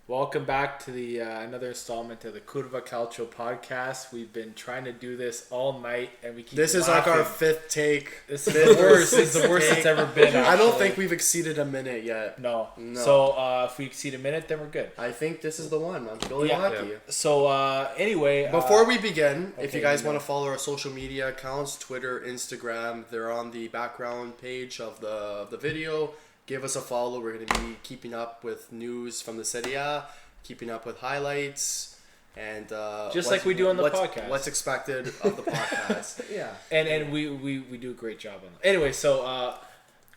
Welcome back to the another installment of the CURVA Calcio Podcast. We've been trying to do this all night, and we keep. This is like our fifth take. This is the worst. It's the worst it's ever been. Actually. I don't think we've exceeded a minute yet. No. So if we exceed a minute, then we're good. I think this is the one. I'm really happy. Yeah. So anyway, before we begin, if you guys want to follow our social media accounts, Twitter, Instagram, they're on the background page of the video. Give us a follow. We're going to be keeping up with news from the Serie A, keeping up with highlights, and just like we do on the podcast. What's expected of the podcast. Yeah. And we do a great job on it. Anyway, so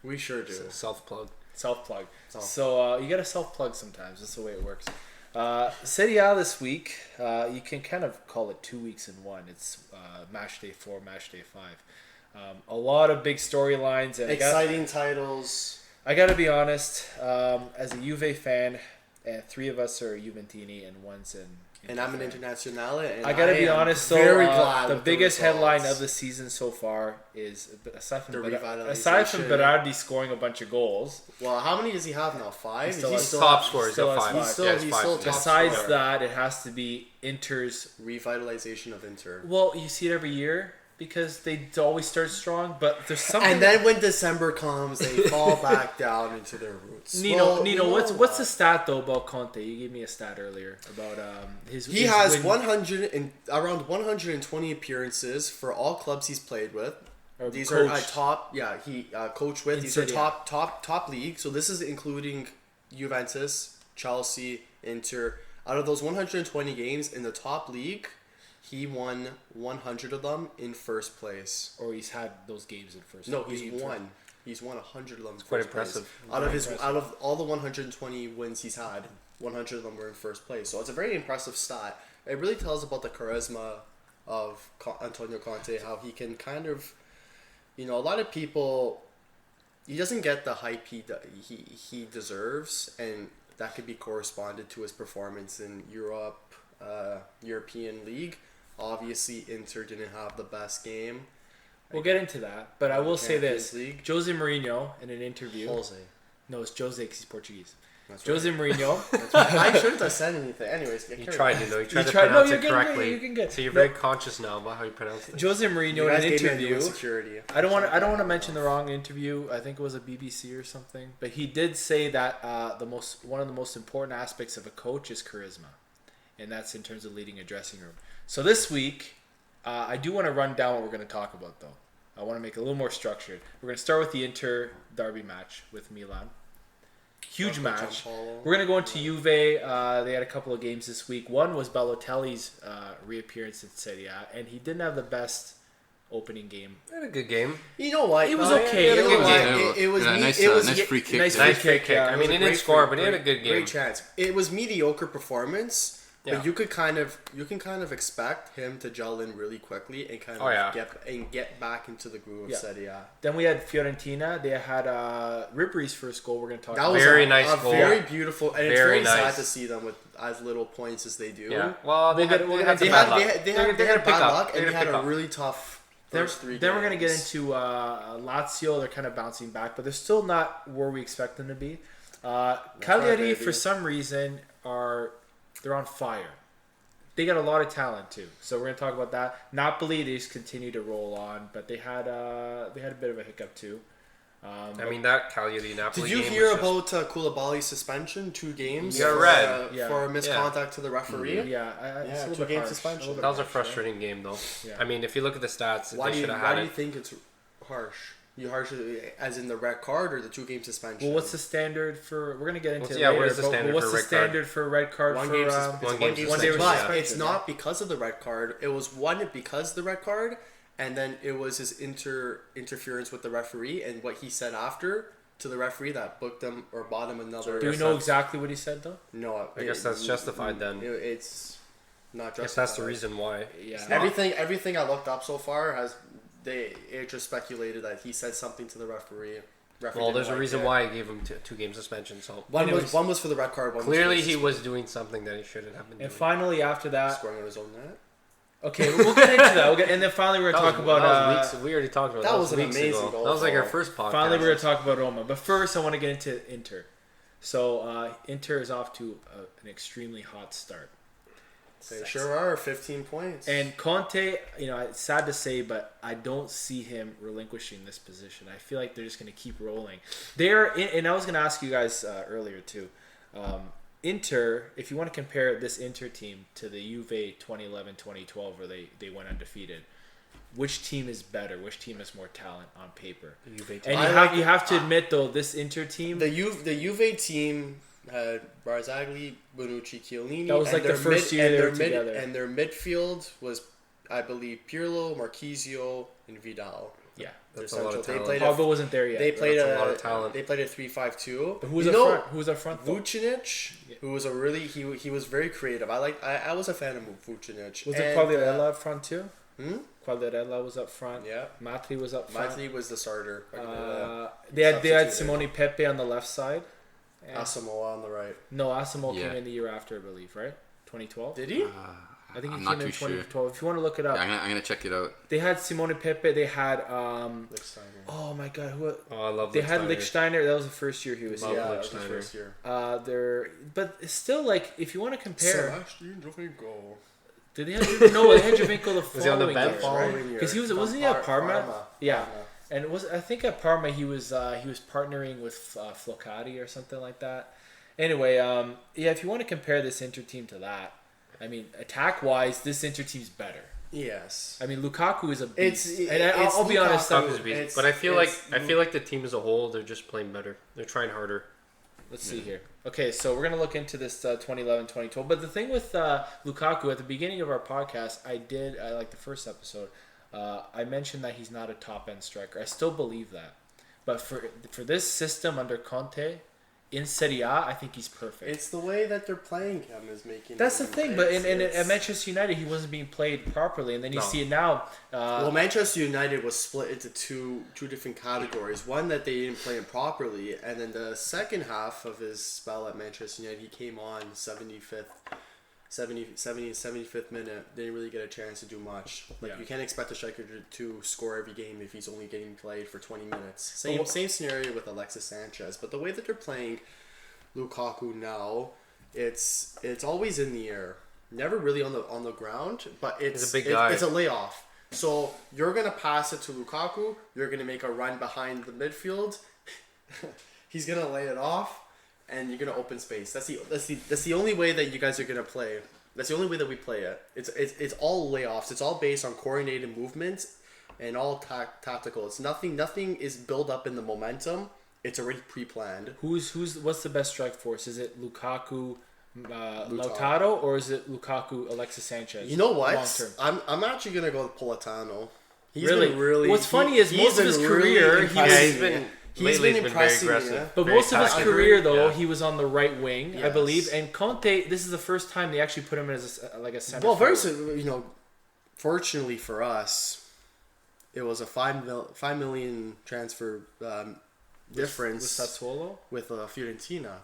we sure do. Self-plug. So you got to self-plug sometimes. That's the way it works. Serie A this week, you can kind of call it 2 weeks in one. It's match day 4, match day 5. A lot of big storylines and exciting titles. I got to be honest, as a Juve fan, and 3 of us are Juventini and one's in and I'm an Internazionale. And I got to be honest, so the biggest headline of the season so far is, aside from Berardi scoring a bunch of goals. Well, how many does he have now? 5? He's still top scorer. He's got 5. He's still top Besides scorer. that, it has to be Inter's revitalization of Inter. Well, you see it every year. Because they always start strong, but there's something. And then when December comes, they fall back down into their roots. Nino, what's the stat though about Conte? You gave me a stat earlier about his. He has 100 around 120 appearances for all clubs he's played with. These are top. Yeah, he coached with. These are top league. So this is including Juventus, Chelsea, Inter. Out of those 120 games in the top league, he won 100 of them in first place. Or he's had those games in first place. No, he's won. He's won 100 of them in quite impressive. Out of all the 120 wins he's had, 100 of them were in first place. So it's a very impressive stat. It really tells about the charisma of Antonio Conte, how he can kind of, a lot of people, he doesn't get the hype he deserves, and that could be corresponded to his performance in European League. Obviously, Inter didn't have the best game. We'll get into that, but I will say this. Jose Mourinho, in an interview... No, it's Jose because he's Portuguese. That's Jose Mourinho... I shouldn't have said anything. Anyways, you tried to pronounce it correctly. You can get. So you're very conscious now about how you pronounce it. Jose Mourinho, in an interview... I don't want to mention the wrong interview. I think it was a BBC or something. But he did say that one of the most important aspects of a coach is charisma. And that's in terms of leading a dressing room. So this week, I do want to run down what we're going to talk about, though. I want to make it a little more structured. We're going to start with the Inter Derby match with Milan. Huge match. We're going to go into Juve. They had a couple of games this week. One was Balotelli's reappearance in Serie A, and he didn't have the best opening game. He had a good game. You know what? He was okay. It was a nice free kick. Nice free kick. I mean, he didn't score, but he had a good game. Great chance. It was mediocre performance. Yeah. But you can kind of expect him to gel in really quickly and kind of get back into the groove of Serie A. Then we had Fiorentina. They had Ribery's first goal. We're going to talk about. That was very nice goal. Very beautiful, and it's very nice. Sad to see them with as little points as they do. Yeah. Well, they had bad luck, and they had a really tough first 3 games. Then we're going to get into Lazio. They're kind of bouncing back, but they're still not where we expect them to be. Cagliari, for some reason, they're on fire. They got a lot of talent too, so we're gonna talk about that. Napoli, they just continue to roll on, but they had a bit of a hiccup too. I mean, that Cagliari Napoli. Did you hear about Koulibaly's suspension? 2 games. Yeah, red. For misconduct to the referee. Yeah, 2 game suspension. That was a frustrating game though. Yeah. I mean, if you look at the stats, they should have had it. Why do you think it's harsh? You harsh as in the red card or the 2 game suspension? Well, what's the standard for? We're gonna get into it what is the standard what's for the red standard for a red card? One for game suspension. But it's not because of the red card. It was because of the red card, and then it was his interference with the referee and what he said after to the referee that booked him or bought him another. Do we know exactly what he said though? No, I guess that's justified then. It's not justified. I guess that's the reason why. Yeah. Everything I looked up so far has. It just speculated that he said something to the referee. Well, there's a reason why he gave him 2 game suspension. So one was for the red card. Clearly, he was doing something that he shouldn't have been doing. And finally, after that, scoring on his own net. Okay, we'll get into that. And then finally, we're going to talk about. We already talked about that. That was an amazing goal. That was like our first podcast. Finally, we're going to talk about Roma. But first, I want to get into Inter. So Inter is off to an extremely hot start. They sure are. 15 points. And Conte, it's sad to say, but I don't see him relinquishing this position. I feel like they're just going to keep rolling. And I was going to ask you guys earlier too. Inter, if you want to compare this Inter team to the Juve 2011-2012 where they went undefeated, which team is better? Which team has more talent on paper? The Juve team. And you have to admit though, this Inter team, the Juve team had Barzagli, Bonucci, Chiellini. That was like the first year they were together. And their midfield was, I believe, Pirlo, Marchisio, and Vidal. Yeah, that's a lot of talent. Pogba wasn't there yet. They played a lot of talent. They played a 3-5-2. But who was up front? Vucinic, who was he was very creative. I was a fan of Vucinic. Was it Quagliarella up front too? Quagliarella was up front. Yeah. Matri was up front. Matri was the starter. They had Simone Pepe on the left side. Asamoah on the right. No, Asamoah came in the year after, I believe, right? 2012. Did he? I think he came in 2012. Sure. If you want to look it up. Yeah, I'm gonna check it out. They had Simone Pepe. They had Lichtsteiner. Oh my God, who? I love. They had Lichtsteiner. That was the first year he was here. That was the first year. But still, like, if you want to compare. Sebastian Jovinko. Did they have no? They had Jovinko the following year. Because wasn't he at Parma? Yeah. And I think at Parma he was partnering with Flocati or something like that. Anyway, if you want to compare this Inter team to that, I mean, attack wise, this Inter team's better. Yes. I mean, Lukaku is a beast. I'll be honest, Lukaku's a beast. But I feel like the team as a whole, they're just playing better. They're trying harder. Let's see here. Okay, so we're gonna look into this 2011-2012. But the thing with Lukaku, at the beginning of our podcast, I like the first episode. I mentioned that he's not a top-end striker. I still believe that. But for this system under Conte, in Serie A, I think he's perfect. It's the way that they're playing him is making. That's the thing. But at Manchester United, he wasn't being played properly. And then you see it now. Manchester United was split into two different categories. One that they didn't play him properly. And then the second half of his spell at Manchester United, he came on 75th minute, didn't really get a chance to do much. You can't expect a striker to score every game if he's only getting played for 20 minutes. Same scenario with Alexis Sanchez. But the way that they're playing Lukaku now, it's always in the air, never really on the ground. But it's a big guy. It's a layoff. So you're gonna pass it to Lukaku. You're gonna make a run behind the midfield. He's gonna lay it off. And you're gonna open space. That's the only way that you guys are gonna play. That's the only way that we play it. It's all layoffs. It's all based on coordinated movements and all tactical. It's nothing is built up in the momentum. It's already pre-planned. What's the best strike force? Is it Lukaku, Lautaro, or is it Lukaku, Alexis Sanchez? You know what? I'm actually gonna go with Politano. He's been really. What's funny is most of his career he's been impressing very aggressive. But most of his career, though, he was on the right wing, I believe. And Conte, this is the first time they actually put him as a center. Well, fortunately for us, it was a 5 million transfer difference with Sassuolo, with Fiorentina,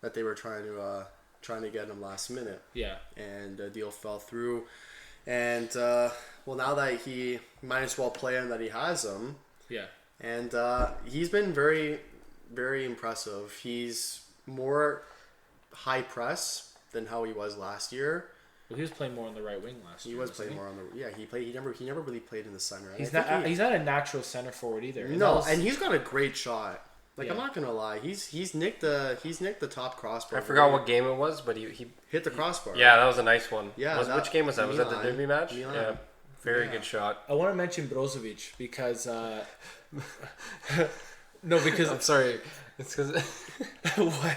that they were trying to get him last minute. Yeah, and the deal fell through. And now that he might as well play him, that he has him. Yeah. And he's been very, very impressive. He's more high press than how he was last year. Well, he was playing more on the right wing last year. He was playing more on the He never really played in the center. He's not a natural center forward either. And he's got a great shot. I'm not gonna lie. He's nicked the top crossbar. I forgot what game it was, but he hit the crossbar. Yeah, that was a nice one. Yeah. Which game was that? Milan. Was that the Derby match? Milan. Yeah. Very good shot. I want to mention Brozovic because because I'm sorry. It's because what?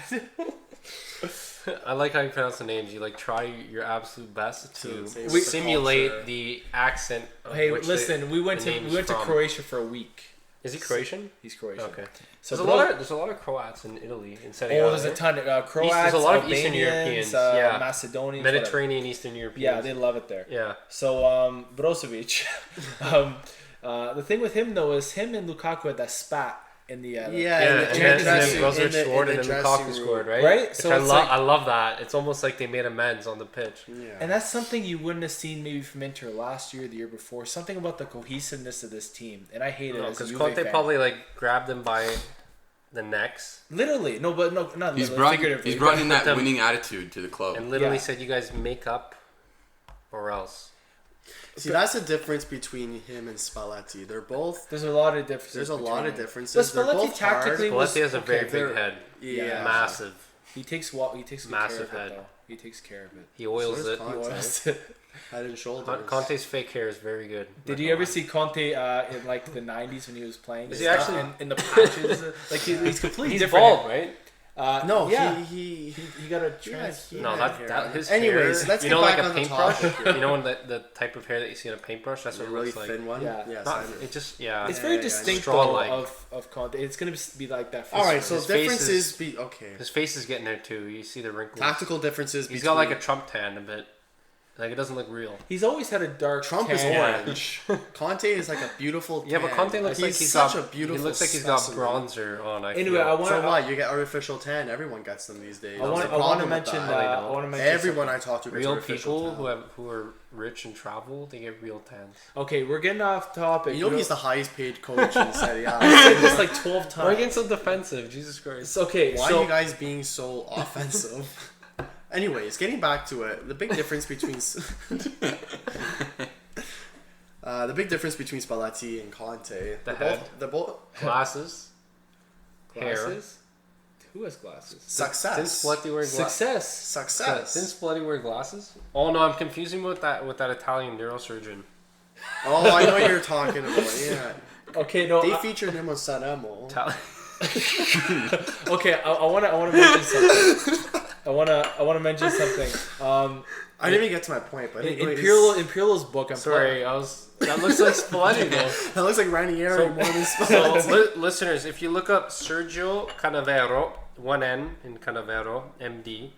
I like how you pronounce the names. You try your absolute best to simulate the accent. Hey, listen, we went to Croatia for a week. Is he Croatian? He's Croatian. Okay. So there's a lot of Croats in Italy, in Serie A. Oh, there's a ton of Croats. There's a lot of Albanians, Eastern Europeans, Macedonians, Mediterranean, Eastern Europeans. Yeah, they love it there. Yeah. So Brozovic, the thing with him though is him and Lukaku had that spat in the and then Brozovic scored and then Lukaku scored, right? Right. So I love that. It's almost like they made amends on the pitch. Yeah. And that's something you wouldn't have seen maybe from Inter last year, the year before. Something about the cohesiveness of this team, and I hate it as a Juve Conte fan. probably grabbed them by the necks. Literally, not he's literally. He's brought in that winning attitude to the club, and literally said, "You guys make up, or else." See, that's the difference between him and Spalletti. They're both. There's a lot of differences. There's a lot of differences. But Spalletti tactically Spalletti has a very big head. Yeah, massive. He takes good massive care of head. It, though. He takes care of it. He oils So it. Conte. He oils it. Head and shoulders. Conte's fake hair is very good. Did you ever see Conte in like the 90s when he was playing? Is he actually in the patches? Like he's completely he's different. bald, right? No, yeah. he got a trans. No, that his Anyways, hair. let's You get know, back like a on the paintbrush. topic. You know, when the type of hair that you see on a paintbrush. That's what it really looks like. thin one. Yeah. Yes, It's very distinct Straw-like. though of Conte. It's gonna be like that. All right, so His face differences is- okay. His face is getting there too. You see the wrinkles. Tactical differences. He's got like a Trump tan a bit. Like it doesn't look real. He's always had a dark. Trump tan. is orange. Conte is like a beautiful. Yeah, but Conte looks like he's such got. a beautiful. He looks like he's got specimen. bronzer on. Anyway, I want. So what? You get artificial tan. Everyone gets them these days. I want to mention. I want to mention everyone I talk to gets real artificial people tan. who are rich and travel, they get real tans. Okay, we're getting off topic. You know he's the highest paid coach in Serie A. I said this like 12 Why times. are you getting so defensive? Jesus Christ. It's okay. Why so are you guys being so offensive? Anyways, getting back to it, the big difference between Spalletti and Conte, they're both Glasses. Hair. glasses. Who has glasses? success. Didn't Spalletti wear glasses? Success. Didn't Spalletti wear glasses? Oh no, I'm confusing with that Italian neurosurgeon. Oh, I know what you're talking about. Yeah, Okay, no. they featured him on Sanremo. Okay, I want to mention something. I want to mention something. I didn't even get to my point, but In anyways, Pirlo's book, I'm Sorry, that looks like Spalletti though. that looks like Ranieri more than So, Spalletti. listeners, if you look up Sergio Canavero, one N in Canavero, MD,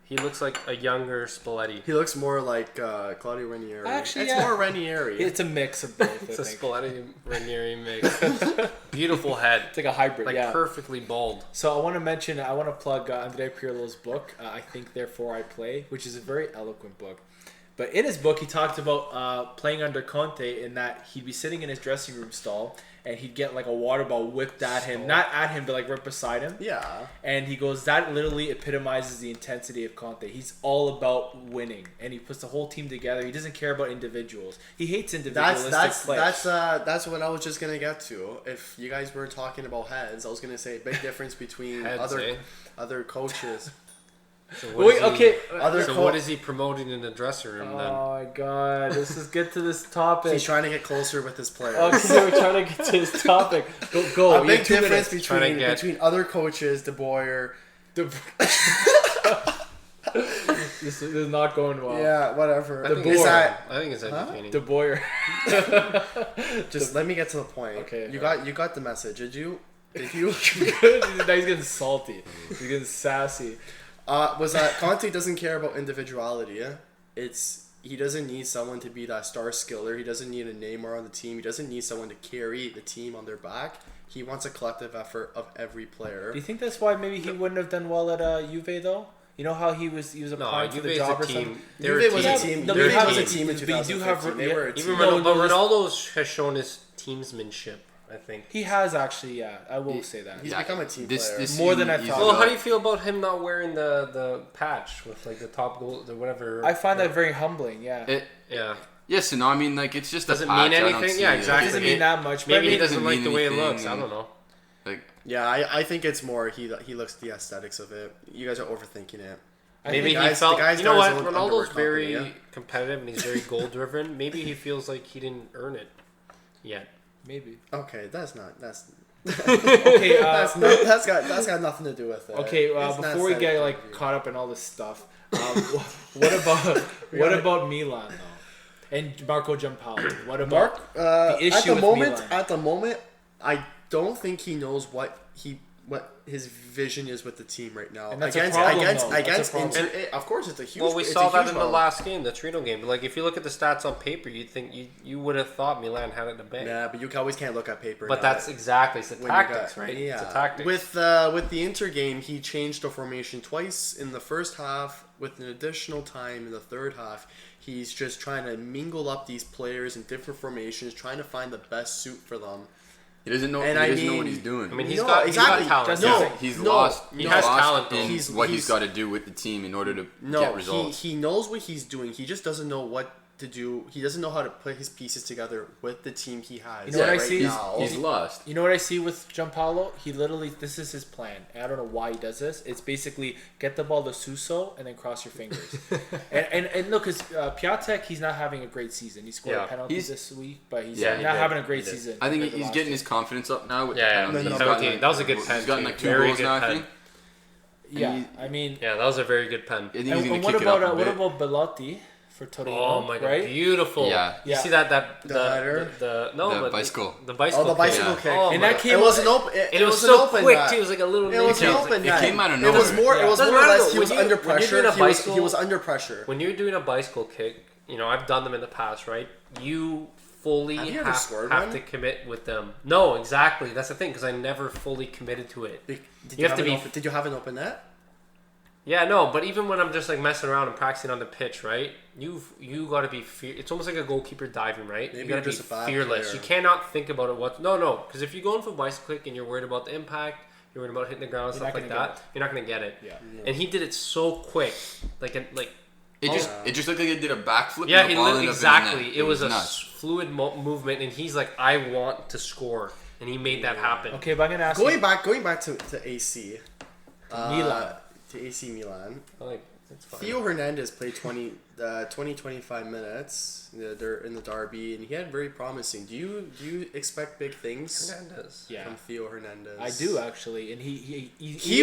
he looks like a younger Spalletti. He looks more like Claudio Ranieri. Actually, it's yeah. more Ranieri. It's a mix of both. It's I a think. Spalletti Ranieri mix. Beautiful head, It's like a hybrid. like yeah. perfectly bald. So I want to plug Andrea Pirlo's book, I Think Therefore I Play, which is a very eloquent book. But in his book, he talked about playing under Conte in that he'd be sitting in his dressing room stall and he'd get like a water ball whipped at him, not at him, but like right beside him. Yeah. And he goes, that literally epitomizes the intensity of Conte. He's all about winning, and he puts the whole team together. He doesn't care about individuals. He hates individualistic play. That's what I was just gonna get to. If you guys were talking about heads, I was gonna say big difference between Heads, other coaches. So Wait, okay. what is he promoting in the dressing room then? Oh my god, let's just get to this topic. He's trying to get closer with his players. Okay, we're trying to get to this topic. Go. A big difference Trying to get- between other coaches, De Boer. This is not going well. Yeah, whatever. I think Is it's- that I think it's entertaining. De Boer. just let me get to the point. Okay. You got the message. Did you? Now he's getting salty. He's getting sassy. Was that Conte doesn't care about individuality? Yeah? He doesn't need someone to be that star skiller. He doesn't need a Neymar on the team. He doesn't need someone to carry the team on their back. He wants a collective effort of every player. Do you think that's why maybe he wouldn't have done well at Juve though? You know how he was applying for the Juve's job a or team. something. Juve was a team. No, Juve but was a you team in have- but you do have- 2015. They were a Even team. Ronaldo has shown his teamsmanship, I think. He has actually, yeah. I will say that. He's become a team player. More than I thought. Well, how do you feel about him not wearing the patch with like the top goal, the whatever? I find that very humbling. Yeah. Yeah. Yes and no. I mean, like, it's just Does a it patch. mean I don't anything? see Yeah, it. exactly. It doesn't mean that much. Maybe he but doesn't like the way it looks. I don't know. Like, Yeah, I think it's more he looks at the aesthetics of it. You guys are overthinking it. Maybe he guys- felt. the guys You know got what? his own Ronaldo's underwear very company, competitive and he's very goal driven. Maybe he feels like he didn't earn it yet. Maybe. Okay, that's Okay. that's got nothing to do with it. Okay. It's not Before we set get up like for you. caught up in all this stuff, what about Milan though, and Marco Giampaolo? What about the issue with Milan? At the moment, I don't think he knows what his vision is with the team right now. And that's a problem, though. That's a problem. Inter, of course, it's a huge. Well, we it's saw a that huge in the problem. last game, the Torino game. But like, if you look at the stats on paper, you'd think you would have thought Milan had it in the bag. Yeah, but you always can't look at paper. But that's exactly it's the when you tactics, got- right? Yeah. It's a tactics. With the Inter game, he changed the formation twice in the first half. With an additional time in the third half, he's just trying to mingle up these players in different formations, trying to find the best suit for them. He doesn't know. He doesn't know what he's doing. I mean, he's got talent. He's lost. He has talent. In what he's got to do with the team in order to get results. He knows what he's doing. He just doesn't know what to do. He doesn't know how to put his pieces together with the team he has. You know what I see? He's lost. You know what I see with Gianpaolo? He literally, this is his plan. And I don't know why he does this. It's basically get the ball to Suso and then cross your fingers. and look, because Piatek, he's not having a great season. He scored a penalty this week, but he's not having a great season. I think he's getting his confidence up now with the penalty. That was a good pen. He's gotten like 2 goals now, I think. Yeah, I mean... Yeah, that was a very good pen. And what about Belotti? For Torino, oh my god, right? Beautiful! Yeah, you see that the bicycle, the bicycle, the bicycle kick. Oh, and that came. It wasn't open. It was so quick too. It was like a little. It wasn't open. It came out of nowhere. It was more. It was more or less. He was under pressure. He was under pressure. When you're doing a bicycle kick, I've done them in the past, right? You fully have to commit with them. No, exactly. That's the thing, because I never fully committed to it. Did you have an open net? Yeah, no, but even when I'm just like messing around and practicing on the pitch, right? You got to be it's almost like a goalkeeper diving, right? Maybe you got to be fearless. Player. You cannot think about it. No, because if you're going for bicycle kick and you're worried about the impact, you're worried about hitting the ground and stuff like that, you're not going to get it. Yeah. And he did it so quick, It just looked like he did a backflip. Yeah, he literally exactly. It was a fluid movement, and he's like, I want to score, and he made that happen. Okay, but I'm gonna ask going back to AC, Milan. To AC Milan. That's fine. Theo Hernandez played 25 minutes in the Derby, and he had very promising. Do you expect big things from Theo Hernandez? I do actually, and he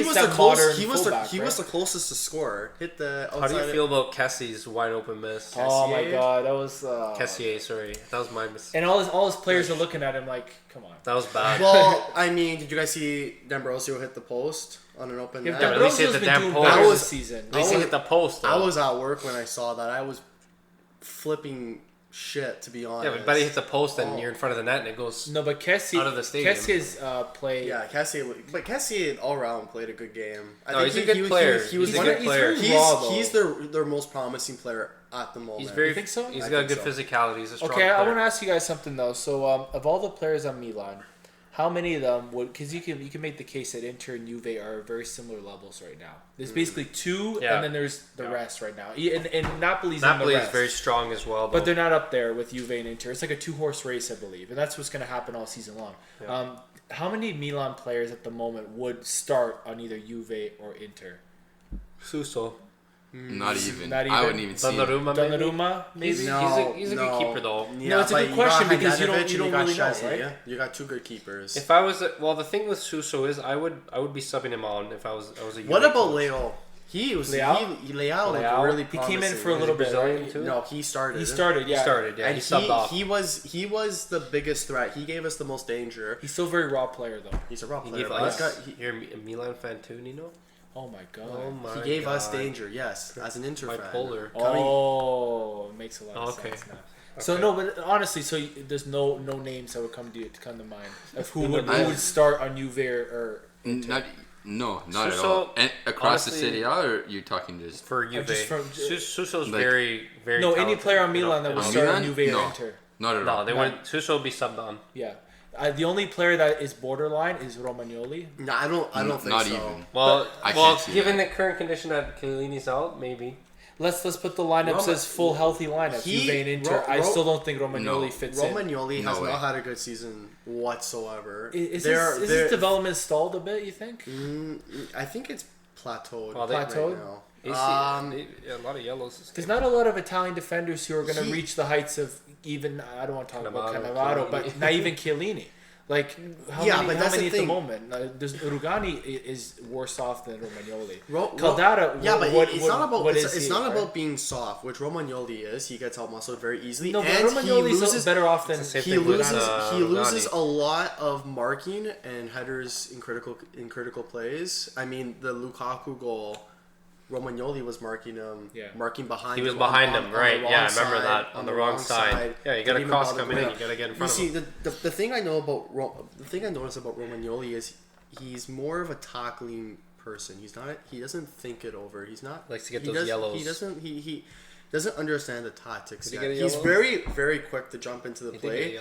was the closest to score. Hit the outside. How do you feel about Kessie's wide open miss? Oh my god, that was Kessier, sorry, that was my mistake. And all his players are looking at him like, come on. That was bad. Well, I mean, did you guys see D'Ambrosio hit the post on an open net? At least hit the damn post. That was season. At least hit the post. Though. I was at work when I saw that. I was flipping shit, to be honest. Yeah, but he hits the post and you're in front of the net and it goes. No, but Kessier, out of the stadium. Kessier's play. Yeah, Kessier all around played a good game. He's a good player. He's a good player. He's their most promising player at the moment. You think so? He's got good physicality. He's a strong player. I want to ask you guys something though. So, of all the players on Milan, how many of them would? Because you can make the case that Inter and Juve are very similar levels right now. There's basically two, and then there's the rest right now. And Napoli's in the rest. is very strong as well, but they're not up there with Juve and Inter. It's like a 2-horse race, I believe, and that's what's going to happen all season long. Yeah. How many Milan players at the moment would start on either Juve or Inter? Suso. Not even. I wouldn't even see Donnarumma, maybe? He's a good keeper, though. Yeah, no, it's a good question because you don't really know, right? You got two good keepers. If I was... the thing with Suso is I would be subbing him on if I was a... What about Leo? Leao looked really promising. He came in for a little bit. Brazilian too? No, he started. He started, yeah. And he subbed off. He was the biggest threat. He gave us the most danger. He's still a very raw player, though. He's a raw player. You're a Milan fan too, Nino? Oh my god. He gave us danger, yes, as an Inter fan. Bipolar. Oh, it makes a lot of sense now. Okay. So no, but honestly, there's no names that would come to mind of who would start on Juve or Inter. Not at all. And across the Serie A, or you're talking just for Juve? Suso's very, very. No, any player on Milan that would start on Juve or Inter. Not at all. No, they wouldn't. Suso would be subbed on. Yeah. The only player that is borderline is Romagnoli. No, I don't think not so. Even. Well, given the current condition that Chiellini's out, maybe. Let's put the lineups as full healthy lineups. Juve and Inter. I still don't think Romagnoli fits in. Romagnoli has not had a good season whatsoever. Is his development stalled a bit, you think? I think it's plateaued. Plateaued? Right now. A lot of yellows. There's not a lot of Italian defenders who are going to reach the heights of even, I don't want to talk about Cannavaro, but not even Chiellini. Like, how many at the moment? Rugani is worse off than Romagnoli. Caldara, it's not about being soft, which Romagnoli is. He gets out-muscled very easily. No, but Romagnoli is better off than... He loses a lot of marking and headers in critical plays. I mean, the Lukaku goal... Romagnoli was marking him, marking behind him. He was behind him, right? Yeah, I remember that. On the wrong side. Yeah, you got a cross coming in. You got to get in front of him. You see, the thing I know about the thing I notice about Romagnoli is he's more of a tackling person. He doesn't think it over. He's not likes to get those yellows. He doesn't understand the tactics yet. He's very, very quick to jump into the play.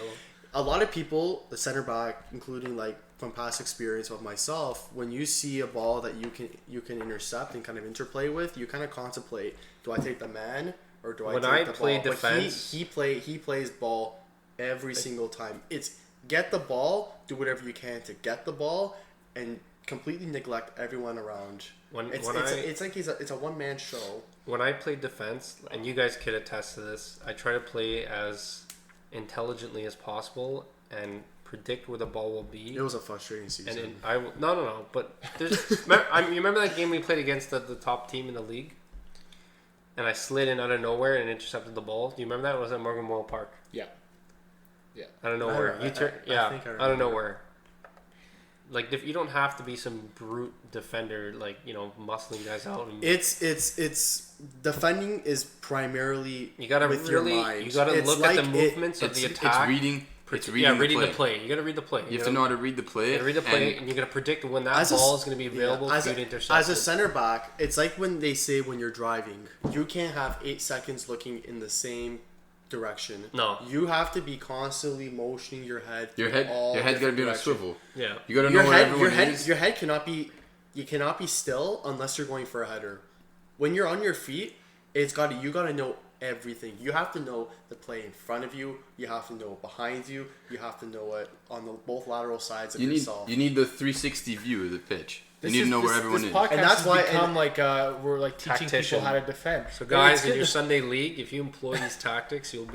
a lot of people, the center back, including like from past experience of myself, when you see a ball that you can intercept and kind of interplay with, you kind of contemplate: do I take the man or do I take the ball? When I play defense, but he plays ball every single time. It's get the ball, do whatever you can to get the ball, and completely neglect everyone around. It's like it's a one-man show. When I play defense, and you guys could attest to this, I try to play as intelligently as possible and predict where the ball will be. It was a frustrating season. No. But you remember that game we played against the top team in the league, and I slid in out of nowhere and intercepted the ball. Do you remember that? It was at Morgan Moyle Park. Yeah. I don't know where. I don't know where. Like, if you don't have to be some brute defender, like, muscling guys out. It's defending is primarily you gotta with really, your mind. You gotta look at the movements of the attack. It's reading the play. You gotta read the play. You have to know how to read the play. And you gotta predict when that ball is gonna be available for you to intercept. As a center back, it's like when they say when you're driving, you can't have 8 seconds looking in the same direction. No. You have to be constantly motioning your head. Your head's gotta be on a swivel. Yeah. You gotta know where everyone is. Your head cannot be still unless you're going for a header. When you're on your feet, you gotta know everything. You have to know the play in front of you. You have to know behind you. You have to know it on both lateral sides of yourself. You need the 360 view of the pitch. You need to know where everyone is. And that's why we're like teaching people how to defend. So guys, in your Sunday league, if you employ these tactics, you'll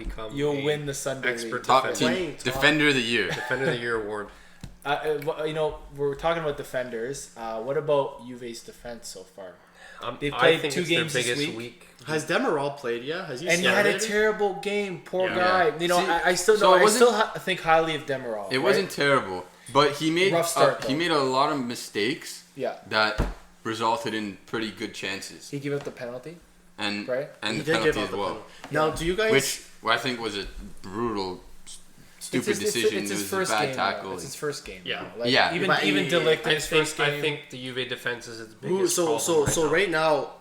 win the Sunday expert league. Top team defender of the year. Defender of the year award. We're talking about defenders. What about Juve's defense so far? They've played 2 games this week. Has Demiral played yet? Has he? And he had a terrible game. Poor guy. Yeah. I still think highly of Demiral. It wasn't terrible, but he made a lot of mistakes. Yeah. That resulted in pretty good chances. He gave up the penalty. And right? And the penalty as well. Now, do you guys? Which I think was a brutal, stupid decision. It's his it was first a bad game, tackle. It's his first game. Yeah. Even De Ligt his first game. I think the Juve defense is its biggest problem. So right now,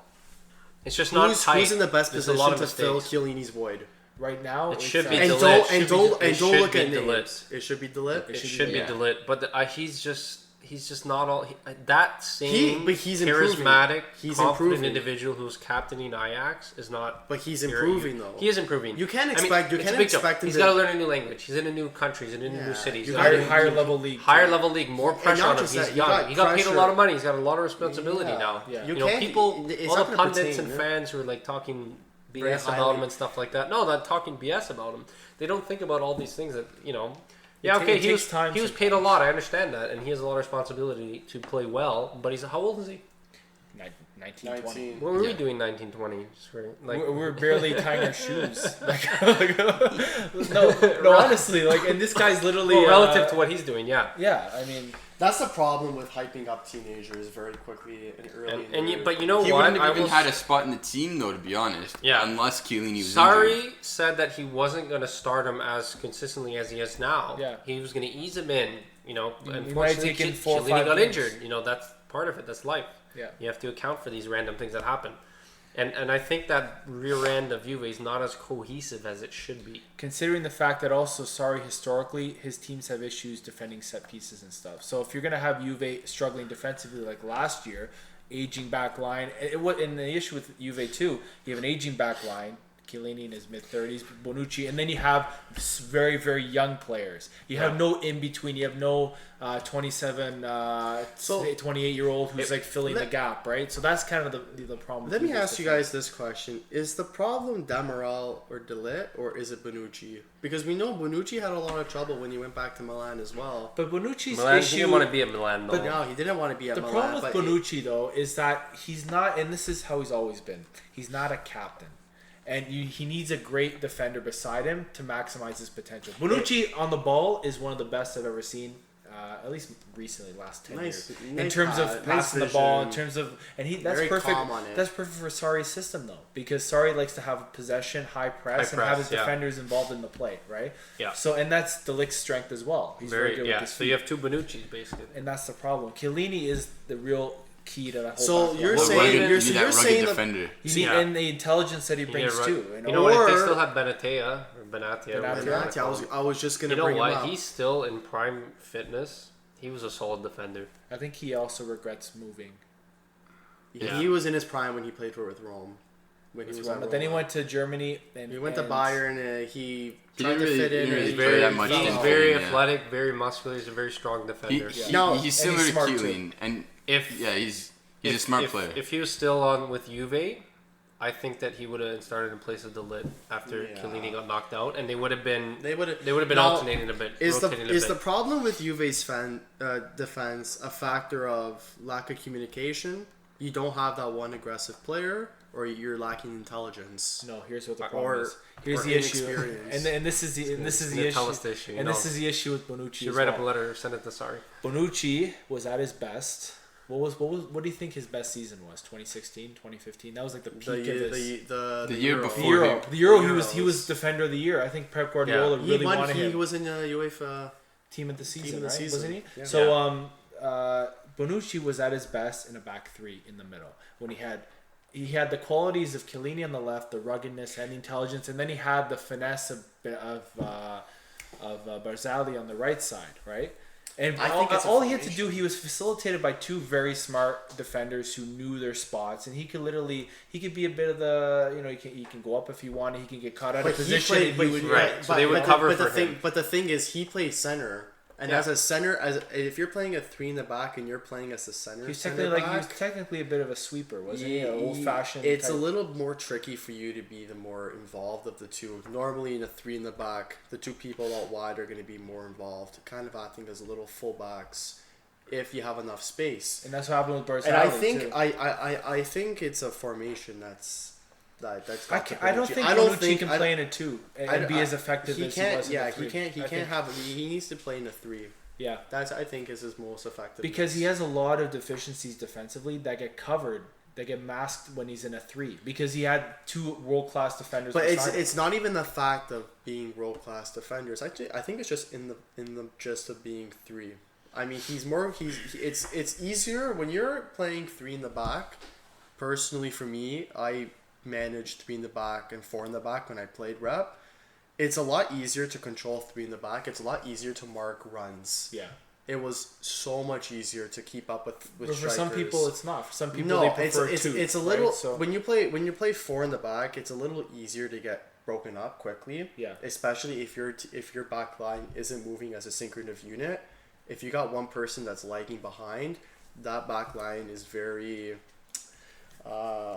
it's just not tight. Who's in the best position to fill Chiellini's void? Right now, it should be De Ligt. And don't look at names. It should be De Ligt. It should be De Ligt. But he's just not all that same charismatic, confident individual who's captaining Ajax is not. But he's improving though. He is improving. You can't expect. He's got to learn a new language. He's in a new country. He's in a new city. Higher level league. Higher level league. More pressure on him. He's young. He got paid a lot of money. He's got a lot of responsibility now. Yeah. People, all the pundits and fans who are like talking BS about him and stuff like that. No, not talking BS about him. They don't think about all these things that Yeah, okay, he was paid a lot. I understand that, and he has a lot of responsibility to play well. But how old is he? 19, 20. What were we doing 19, 20? We're barely tying our shoes. No, honestly, and this guy's literally relative to what he's doing. Yeah. Yeah, I mean. That's the problem with hyping up teenagers very quickly and early. But you know what? He wouldn't have even had a spot in the team, though, to be honest. Yeah. Unless Chiellini was injured. Said that he wasn't going to start him as consistently as he is now. Yeah. He was going to ease him in. Unfortunately, Chiellini got injured. That's part of it. That's life. Yeah. You have to account for these random things that happen. And I think that rear end of Juve is not as cohesive as it should be. Considering the fact that also, historically, his teams have issues defending set pieces and stuff. So if you're going to have Juve struggling defensively like last year, aging back line, and the issue with Juve too, you have an aging back line, Chiellini in his mid-30s, Bonucci, and then you have very, very young players. You have no in-between. You have no 27, 28-year-old who's filling the gap, right? So that's kind of the problem. Let me ask you guys this question. Is the problem Demiral or De Ligt, or is it Bonucci? Because we know Bonucci had a lot of trouble when he went back to Milan as well. But Bonucci's issue... He didn't want to be at Milan, though. But no, he didn't want to be at Milan. The problem with Bonucci, though, is that he's not, and this is how he's always been, he's not a captain. And he needs a great defender beside him to maximize his potential. Bonucci on the ball is one of the best I've ever seen, at least recently, last 10 years. In terms of passing the ball, in terms of... that's perfect. That's perfect for Sarri's system, though. Because Sarri likes to have possession, high press, and have his defenders involved in the play, right? Yeah. So, and that's De Ligt's strength as well. He's very good with his feet. So you have two Bonuccis, basically. And that's the problem. Chiellini is the real... key to that whole so you're saying defender. And the intelligence that he brings too. If they still have Benatea or Benatia. I was just gonna. You know what? He's still in prime fitness. He was a solid defender. I think he also regrets moving. Yeah. He was in his prime when he played with Rome. But then he went to Germany. He went to Bayern. He tried to fit in. He's very athletic, very muscular. He's a very strong defender. He's similar to Keelan, and he's a smart player. If he was still on with Juve, I think that he would have started in place of De Ligt after Chiellini got knocked out, and they would have been alternating a bit. Is the problem with Juve's defense a factor of lack of communication? You don't have that one aggressive player, or you're lacking intelligence? No, here's what the problem is. Here's the issue, and this is the issue. And this is the issue with Bonucci. You write up a letter, send it to Sarri. Bonucci was at his best. What do you think his best season was? 2016, 2015? That was like the peak of his... The year before. The Euro, he was defender of the year. I think Pep Guardiola really wanted him. He was in the UEFA team of the season, right? Wasn't he? Yeah. So Bonucci was at his best in a back three in the middle. When he had the qualities of Chiellini on the left, the ruggedness and the intelligence, and then he had the finesse of Barzagli on the right side, right? And all he had to do, he was facilitated by two very smart defenders who knew their spots, and he could be a bit of the, he can go up if he wanted, he can get caught out of position. They would cover for him. But the thing is, he plays center. And as a center, if you're playing a 3 in the back and you're playing as a center, he was technically a bit of a sweeper, wasn't he? Old fashioned. It's a little more tricky for you to be the more involved of the two. Normally, in a 3 in the back, the two people out wide are going to be more involved, kind of acting as little fullbacks if you have enough space. And that's what happened with Barzagli. And I think it's a formation that's. I don't think Bonucci can play in a 2 and be as effective as he was in a 3. He needs to play in a 3. Yeah. I think is his most effective. Because he has a lot of deficiencies defensively that get covered, that get masked when he's in a 3. Because he had 2 world-class defenders. But it's not even the fact of being world-class defenders. I think it's just in the gist of being 3. I mean, it's easier when you're playing 3 in the back. Personally, for me, I managed 3 in the back and 4 in the back when I played rep. It's a lot easier to control 3 in the back. It's a lot easier to mark runs. Yeah. It was so much easier to keep up with but strikers. For some people, it's not. For some people, they prefer it's a little. Right? So, when you play 4 in the back, it's a little easier to get broken up quickly. Yeah. Especially if your back line isn't moving as a synchronous unit. If you got one person that's lagging behind, that back line is very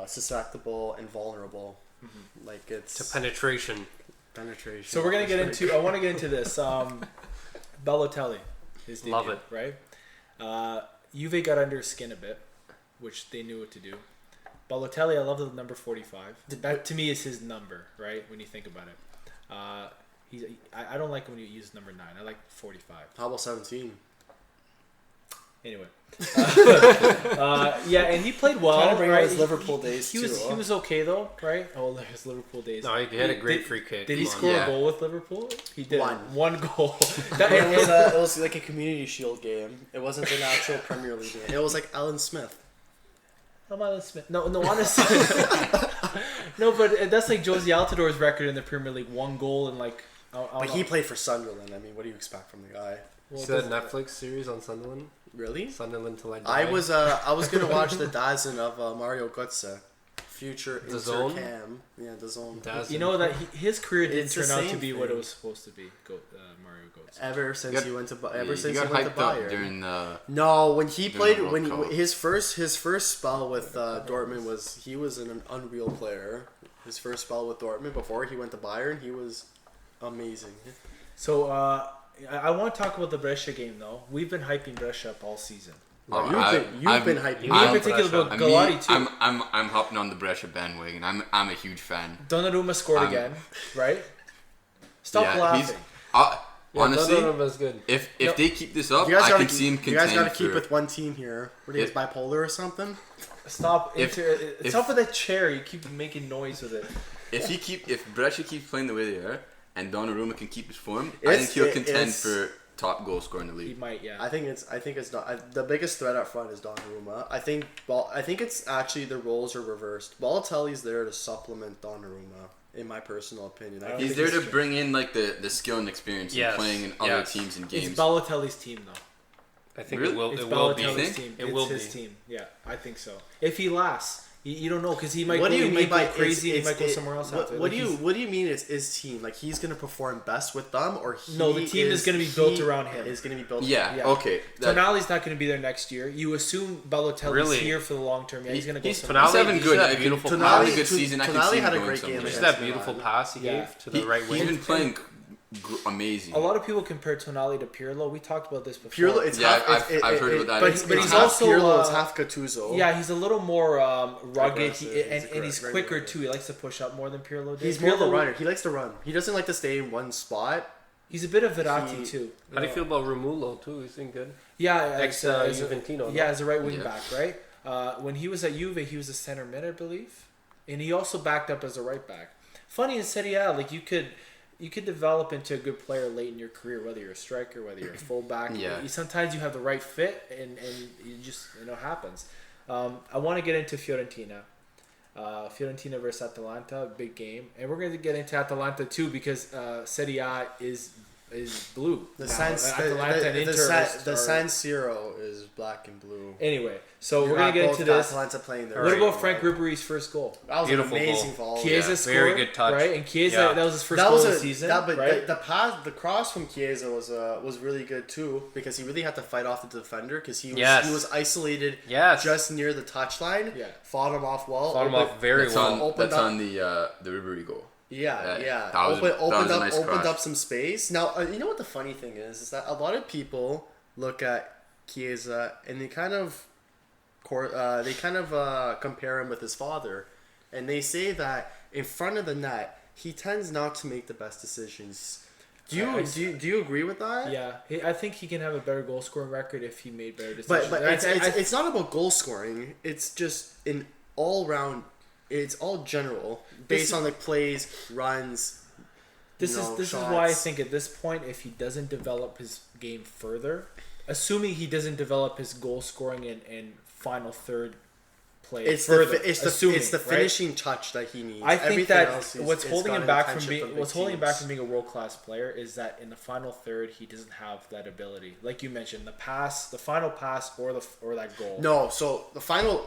susceptible and vulnerable. Mm-hmm. Like it's to penetration. So we're gonna get into. I want to get into this. Balotelli, his debut, love it, right? Juve got under his skin a bit, which they knew what to do. Balotelli, I love the number 45. That to me is his number, right? When you think about it, I don't like when you use number 9. I like 45. How about 17? Anyway, and he played well. Trying to bring out his Liverpool days he was okay though, right? Oh, his Liverpool days. No, he had a great free kick. Did he score a goal with Liverpool? He did. One goal. It was like a Community Shield game. It wasn't an actual Premier League game. It was like Alan Smith. How about Alan Smith? No, honestly. No, but that's like Josie Altidor's record in the Premier League. 1 goal and like. But he played for Sunderland. I mean, what do you expect from the guy? Well, see that Netflix series on Sunderland? Really? Sunderland Till I Die. I was gonna watch the Dazen of Mario Götze, future the Zone. Cam. Yeah, the Zone. Dazen. You know that his career didn't turn out to be what it was supposed to be. Mario Götze. Ever since he went to Bayern. During the no, when he played his first spell with Dortmund he was an unreal player. His first spell with Dortmund before he went to Bayern, he was amazing. So I want to talk about the Brescia game though. We've been hyping Brescia up all season. You've been hyping. Me in particular about Galati too. I'm hopping on the Brescia bandwagon. I'm a huge fan. Donnarumma scored again, right? Stop laughing. Honestly, Donnarumma's good. If they keep this up, I can see him contend. You guys got to keep with one team here. What are you guys, bipolar or something? Stop. Stop with that chair. You keep making noise with it. If Brescia keeps playing the way they are, and Donnarumma can keep his form, I think he'll contend for top goal scorer in the league. He might, yeah. I think it's not the biggest threat up front is Donnarumma. I think it's actually the roles are reversed. Balotelli's there to supplement Donnarumma in my personal opinion. He's there to bring in like the skill and experience of playing in other teams and games. It's Balotelli's team though. I think it will be his team. It's his team. Yeah, I think so. If he lasts. You don't know because he might. What do you mean by crazy? He might go somewhere else. What do you mean? It's his team. Like he's gonna perform best with them, or the team is gonna be built around him. Is gonna be built. Yeah. Okay. Tonali's not gonna be there next year. You assume Balotelli's here for the long term. Yeah, he's gonna go. He's having good. Beautiful. Tonali good season. Tonali had a great game. Just that beautiful pass he gave to the right wing. He's been playing. Amazing. A lot of people compare Tonali to Pirlo. We talked about this before. Pirlo, it's I've heard about that. But he's also Pirlo, it's half Gattuso. Yeah, he's a little more rugged, and he's quicker too. He likes to push up more than Pirlo does. He's more of a runner. He likes to run. He doesn't like to stay in one spot. He's a bit of Verratti too. How do you feel about Romulo too? He's been good. Yeah, Juventino. Yeah, as a right wing back, right? When he was at Juve, he was a center mid, I believe, and he also backed up as a right back. Funny in Serie A, like you could develop into a good player late in your career, whether you're a striker, whether you're a fullback. Sometimes you have the right fit, and you just it happens. I want to get into Fiorentina. Fiorentina versus Atalanta, big game, and we're going to get into Atalanta too because Serie A is blue. The San Siro is black and blue. Anyway, so we're gonna get into this. Atalanta playing there. What about Frank Ribery's first goal? That was beautiful an amazing goal. Chiesa scored, very good touch, right? And Chiesa, that was his first goal of the season. Right? The cross from Chiesa was really good too because he really had to fight off the defender because he was isolated just near the touchline. Yeah, fought him off well. Fought him off very well. That's on the Ribery goal. Yeah. Opened up some space. Now, you know what the funny thing is that a lot of people look at Chiesa and they kind of compare him with his father, and they say that in front of the net he tends not to make the best decisions. Do you agree with that? Yeah, I think he can have a better goal scoring record if he made better decisions. But it's not about goal scoring. It's just an all round. It's all general, based on the plays, runs. This is why I think at this point, if he doesn't develop his game further, assuming he doesn't develop his goal scoring and final third play it's further, the finishing touch that he needs. I think that what's holding him back from being a world class player is that in the final third he doesn't have that ability. Like you mentioned, the final pass or that goal. No, so the final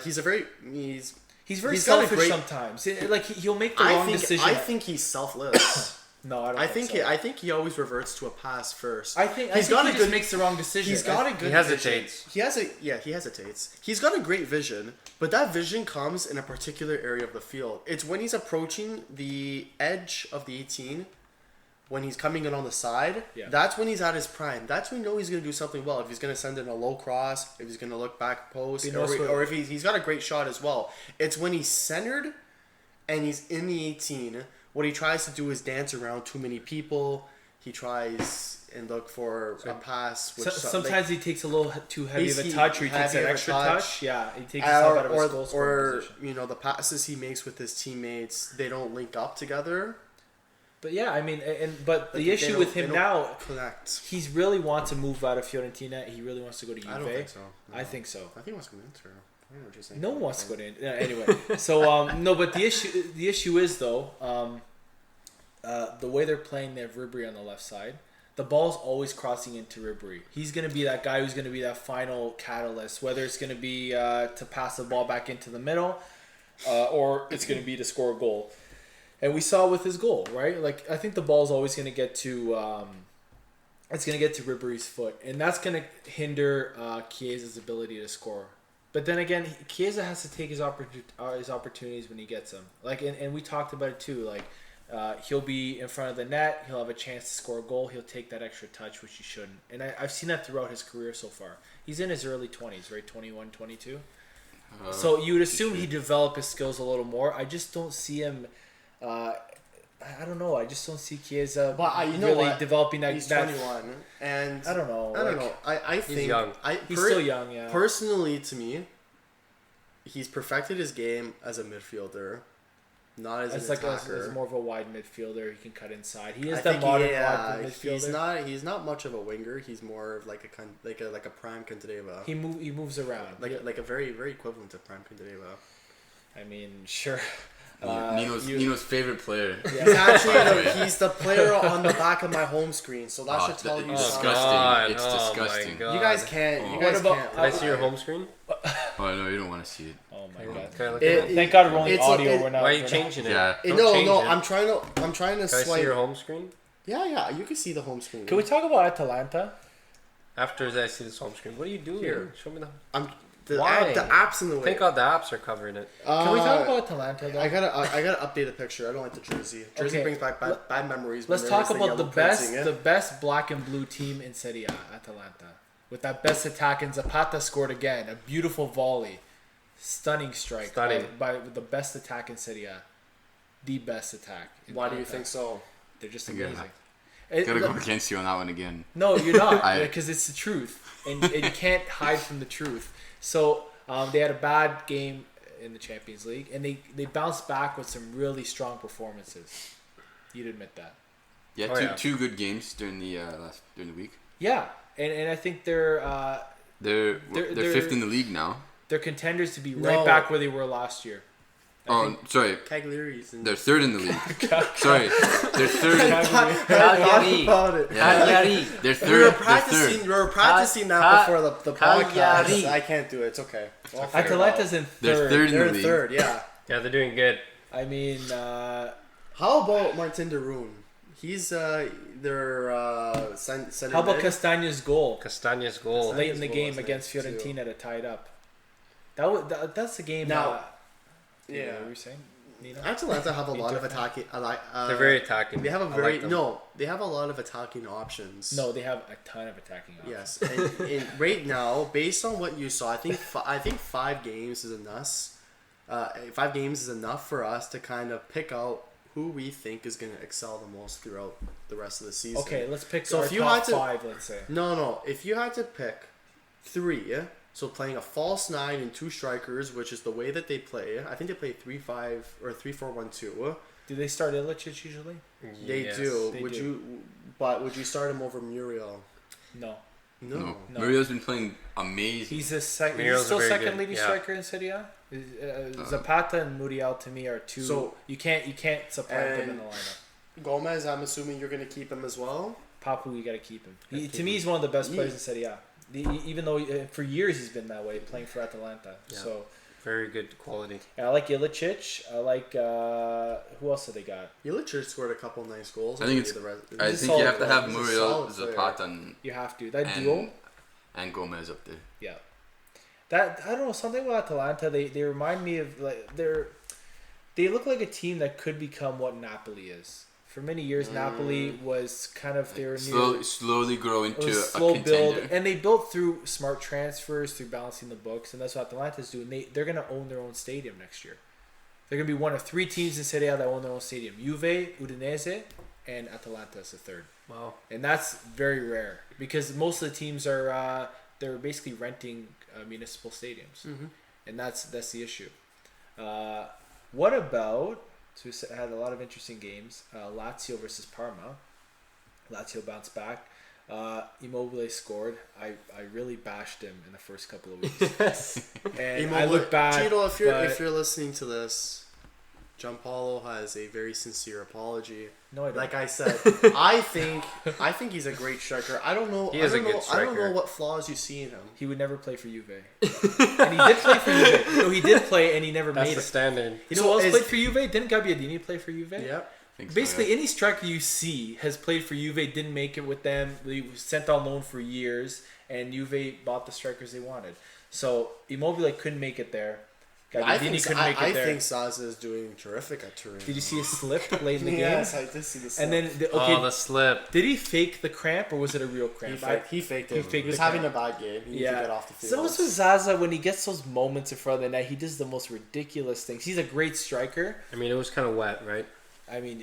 he's very selfish sometimes. Like he'll make the wrong decision. I think he's selfless. No, I don't think so. I think he always reverts to a pass first. He just makes the wrong decision. He's got a good. He hesitates. He hesitates. He's got a great vision, but that vision comes in a particular area of the field. It's when he's approaching the edge of the 18, when he's coming in on the side. Yeah. That's when he's at his prime. That's when you know he's going to do something well. If he's going to send in a low cross, if he's going to look back post, or if he's got a great shot as well. It's when he's centered and he's in the 18. What he tries to do is dance around too many people. He tries and look for a pass. Sometimes he takes a little too heavy of a touch, or he takes an extra touch. Yeah, he takes himself out of his goal scoring position. The passes he makes with his teammates, they don't link up together. But yeah, I mean, but the issue with him now, he really wants to move out of Fiorentina. He really wants to go to Juve. I don't think so. No. I think so. I think he wants to go to Inter. I don't know what you're saying. No one wants to go to Inter. Anyway, so no, but the issue is though, the way they're playing, they have Ribery on the left side. The ball's always crossing into Ribery. He's going to be that guy who's going to be that final catalyst, whether it's going to be to pass the ball back into the middle, or it's going to be to score a goal. And we saw with his goal, right? Like I think the ball's always going to get to Ribery's foot, and that's going to hinder Chiesa's ability to score. But then again, Chiesa has to take his opportunities when he gets them. Like and we talked about it too. Like he'll be in front of the net, he'll have a chance to score a goal, he'll take that extra touch, which he shouldn't. And I've seen that throughout his career so far. He's in his early 20s, right? 21, 22. So you would assume he'd develop his skills a little more. I just don't see him. I don't know. I just don't see Chiesa developing that. He's 21, and I don't know. I think he's young. He's still young. Yeah. Personally, to me, he's perfected his game as a midfielder, not as an attacker. As more of a wide midfielder. He can cut inside. He is that modern wide midfielder. He's not much of a winger. He's more of like a prime Candreva. He moves around. Like a very very equivalent to prime Candreva. I mean, sure. Nino's favorite player. Yeah. He's actually he's the player on the back of my home screen, so that should tell you. Disgusting! It's disgusting. You guys can't. Can I see your home screen? Oh no, you don't want to see it. Oh my god! Thank God we're only audio. We're not. Why are you changing it? Yeah. No. I'm trying to Can swipe. I see your home screen? Yeah. You can see the home screen. Can we talk about Atalanta? After I see this home screen, what are you doing? Here. Show me the Why? The app's in the way. Thank God the apps are covering it. Can we talk about Atalanta though? I gotta update a picture. I don't like the jersey. Jersey brings back bad memories. Let's talk about the best black and blue team in Serie A, Atalanta. With that best attack, and Zapata scored again. A beautiful volley. Stunning strike. By the best attack in Serie A. The best attack. Why do you think so? They're just amazing. Gotta go against you on that one again. No, you're not, because it's the truth, and you can't hide from the truth. So they had a bad game in the Champions League, and they bounced back with some really strong performances. You'd admit that. Yeah, two good games during the week. Yeah, and I think they're fifth in the league now. They're contenders to be right back where they were last year. Sorry. Cagliari's they're third in the league. Sorry, they're third. Cagliari. Cagliari. They're third. We were practicing that before the podcast. I can't do it. It's okay. Atalanta's in third. They're third in the league. They're third. Yeah. Yeah, they're doing good. I mean, how about Martin de Roon? He's their center. How about Castagna's goal? Castaña's goal late in the game against Fiorentina to tie it up. That's the game. Now, yeah, what were you saying? Nino? Atalanta have a lot of attacking. They're very attacking. They have they have a lot of attacking options. No, they have a ton of attacking options. Yes, and right now, based on what you saw, I think 5 games is enough. 5 games is enough for us to kind of pick out who we think is going to excel the most throughout the rest of the season. Okay, let's pick our top 5, let's say. No. If you had to pick 3, so playing a false 9 and 2 strikers, which is the way that they play. I think they play 3-5 or 3-4-1-2. Do they start Ilicic usually? They do. Would you start him over Muriel? No. Muriel's been playing amazing. He's still second leading striker in Serie A. Zapata and Muriel to me are two. So you can't supplant them in the lineup. Gomez, I'm assuming you're going to keep him as well. Papu, you got to keep him. To me, he's one of the best players in Serie A. Even though for years he's been that way, playing for Atalanta. Yeah. So very good quality. And I like Ilicic. I like who else have they got? Ilicic scored a couple nice goals. I think you have to have Muriel, Zapata, and you have to duo and Gomez up there. Yeah, that I don't know, something about Atalanta. They remind me of they look like a team that could become what Napoli is. For many years, Napoli was kind of slowly grow into a slow contender. build, and they built through smart transfers, through balancing the books, and that's what Atalanta's doing. They're going to own their own stadium next year. They're going to be one of 3 teams in Serie A that own their own stadium: Juve, Udinese, and Atalanta is the third. Wow, and that's very rare because most of the teams are they're basically renting municipal stadiums, and that's the issue. What about? So we had a lot of interesting games. Lazio versus Parma. Lazio bounced back. Immobile scored. I really bashed him in the first couple of weeks. And I look back. Chito, if you're listening to this, Gianpaolo has a very sincere apology. No, I don't. Like I said, I think he's a great striker. I don't know. I don't know what flaws you see in him. He would never play for Juve. And he did play for Juve. No, he did play, and he never made it. That's the standard. You know who else played for Juve? Didn't Gabbiadini play for Juve? Yep. Basically, any striker you see has played for Juve, didn't make it with them. They were sent on loan for years, and Juve bought the strikers they wanted. So Immobile couldn't make it there. I think Zaza is doing terrific at Turin. Did you see his slip late in the game? Yes, I did see the slip. And then the slip. Did he fake the cramp or was it a real cramp? He faked it. He was having a bad game. He needed to get off the field. So also Zaza, when he gets those moments in front of the net, he does the most ridiculous things. He's a great striker. I mean, it was kind of wet, right? I mean,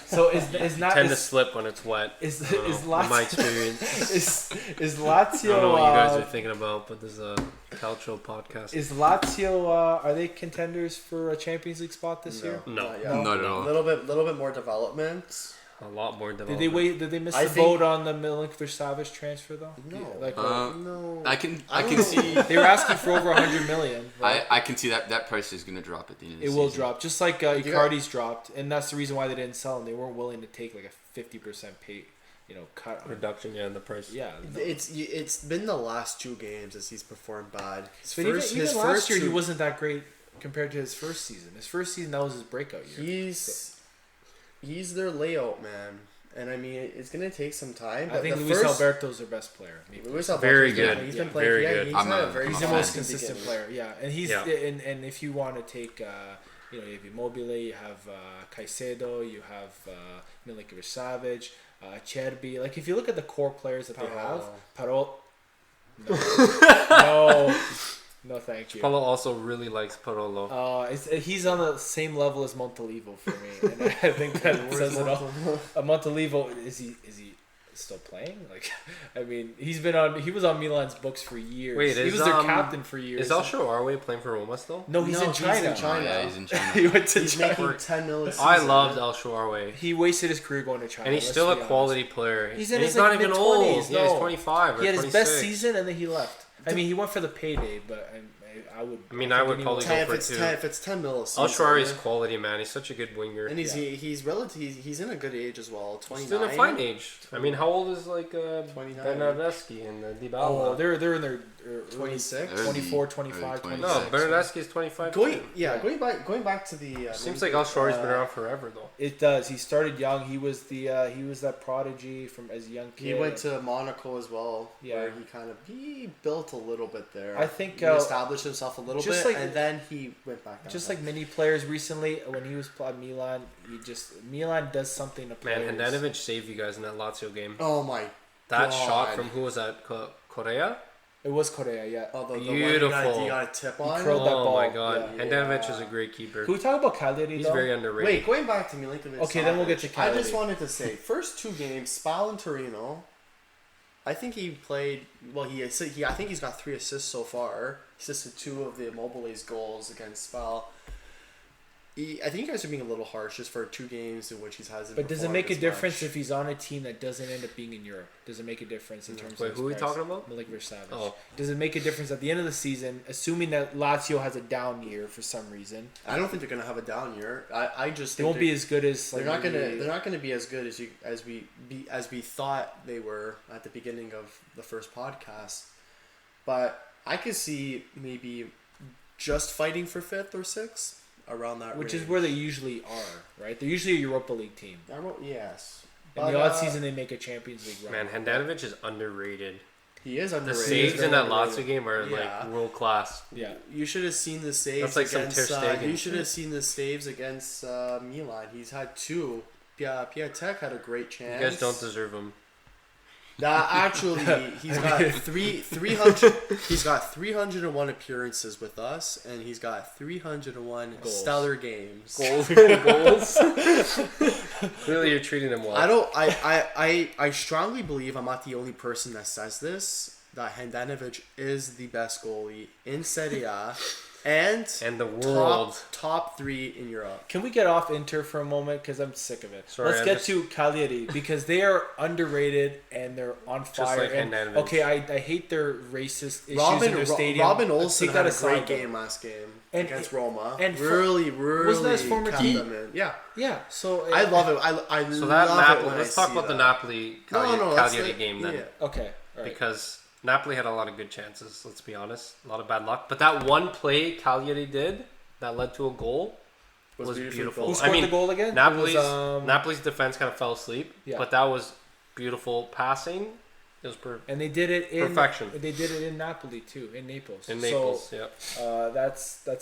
so is not tend to slip when it's wet. Is Lazio, my experience? Is Lazio? I don't know what you guys are thinking about, but this is a cultural podcast. Is Lazio? Are they contenders for a Champions League spot this year? No, not at all. Little bit more development. A lot more development. Did they miss the boat on the Milinkovic-Savic transfer though? No. No. I can see. They were asking for over 100 million. Right? I can see that price is going to drop at the end of the season. It will drop, just like Icardi's dropped, and that's the reason why they didn't sell him. They weren't willing to take like a 50% pay, cut reduction in the price. Yeah, it's been the last 2 games as he's performed bad. Even last year he wasn't that great compared to his first season. His first season, that was his breakout year. He's their layout man, and I mean it's gonna take some time. But I think Luis Alberto's their best player. Luis Alberto's very good. He's been playing. Very good. He's the most consistent player. Yeah, and he's and if you want to take, you have Immobile, you have Caicedo, you have Milinkovic-Savic, Cherby. Like if you look at the core players that they have, Parolo. No. No, thank you. Paulo also really likes Parolo. He's on the same level as Montalivo for me, and I think that says it all. Montalivo, is he still playing? Like, I mean, he was on Milan's books for years. Wait, he was their captain for years. Is Alshore Arwe playing for Roma still? No, he's in China. Yeah, he's in China. He went to he's China. making 10 million. I loved Alshore Arwe. He wasted his career going to China. And he's still a quality player. He's not even old. Yeah, he's 25 or 26. He had his best season, and then he left. I mean, he went for the payday, but I would probably go for it too. If it's 10 mil a season. Alshore is quality, man. He's such a good winger. And he's in a good age as well. 29. Still in a fine age. I mean, how old is Bernardeschi and Dybala? Oh, they're in their 26, 24, 25, 26. No, Bernardeschi is 25. Going back to the. Seems like Alshore's been around forever though. It does. He started young. He was that prodigy from as a young kid. He went to Monaco as well. Yeah, where he built a little bit there. I think he established himself a little bit, and then he went back down. Just like many players recently, when he was at Milan, Milan does something to players. Man, Handanovic saved you guys in that Lazio game. Oh my! That shot from who was that? Correa? It was Correa, yeah. Oh, the beautiful. One you got a tip on. He curled that ball. Oh my god! Yeah. Handanovic is a great keeper. Can we talk about Cagliari? He's very underrated. Wait, going back to Milinkovic. Okay, then we'll get to Cagliari. I just wanted to say, first 2 games, Spal and Torino. I think he played well. I think he's got 3 assists so far. He assisted 2 of the Immobile's goals against Spal. I think you guys are being a little harsh just for 2 games in which he's hasn't. But does it make a difference if he's on a team that doesn't end up being in Europe? Does it make a difference in terms of who are we talking about? Milinkovic-Savic. Oh. Does it make a difference at the end of the season, assuming that Lazio has a down year for some reason? I don't think they're gonna have a down year. I just they won't be as good as they're not gonna be as good as we thought they were at the beginning of the first podcast. But I could see maybe just fighting for 5th or 6th. Around that which range. Is where they usually are, right? They're usually a Europa League team. Yes. In the odd season, they make a Champions League run. Man, Handanovic is underrated. He is underrated. The saves in that Lazio game are like world class. Yeah. You should have seen the saves. That's like against, some Ter Stegen. You should have seen the saves against Milan. He's had 2. Piatek had a great chance. You guys don't deserve him. Actually, he's got 300. He's got 301 appearances with us, and he's got 301 stellar games. Goals. Clearly, you're treating him well. I strongly believe I'm not the only person that says this. That Handanovic is the best goalie in Serie A. And the world. Top 3 in Europe. Can we get off Inter for a moment? Because I'm sick of it. Let's get to Cagliari because they are underrated and they're on fire. Just like okay, I hate their racist issues in their stadium. Robin Olsen had a great game last game against Roma. And really wasn't that his former team? Yeah. So I love it. I so love that Napoli. it Let's talk about the Napoli Cagliari game then. Yeah. Okay. Right. Because Napoli had a lot of good chances, let's be honest. A lot of bad luck. But that one play Cagliari did that led to a goal was beautiful. Who scored the goal again? Napoli's defense kind of fell asleep. Yeah. But that was beautiful passing. It was and they did it in perfection. They did it in Napoli too, in Naples. That's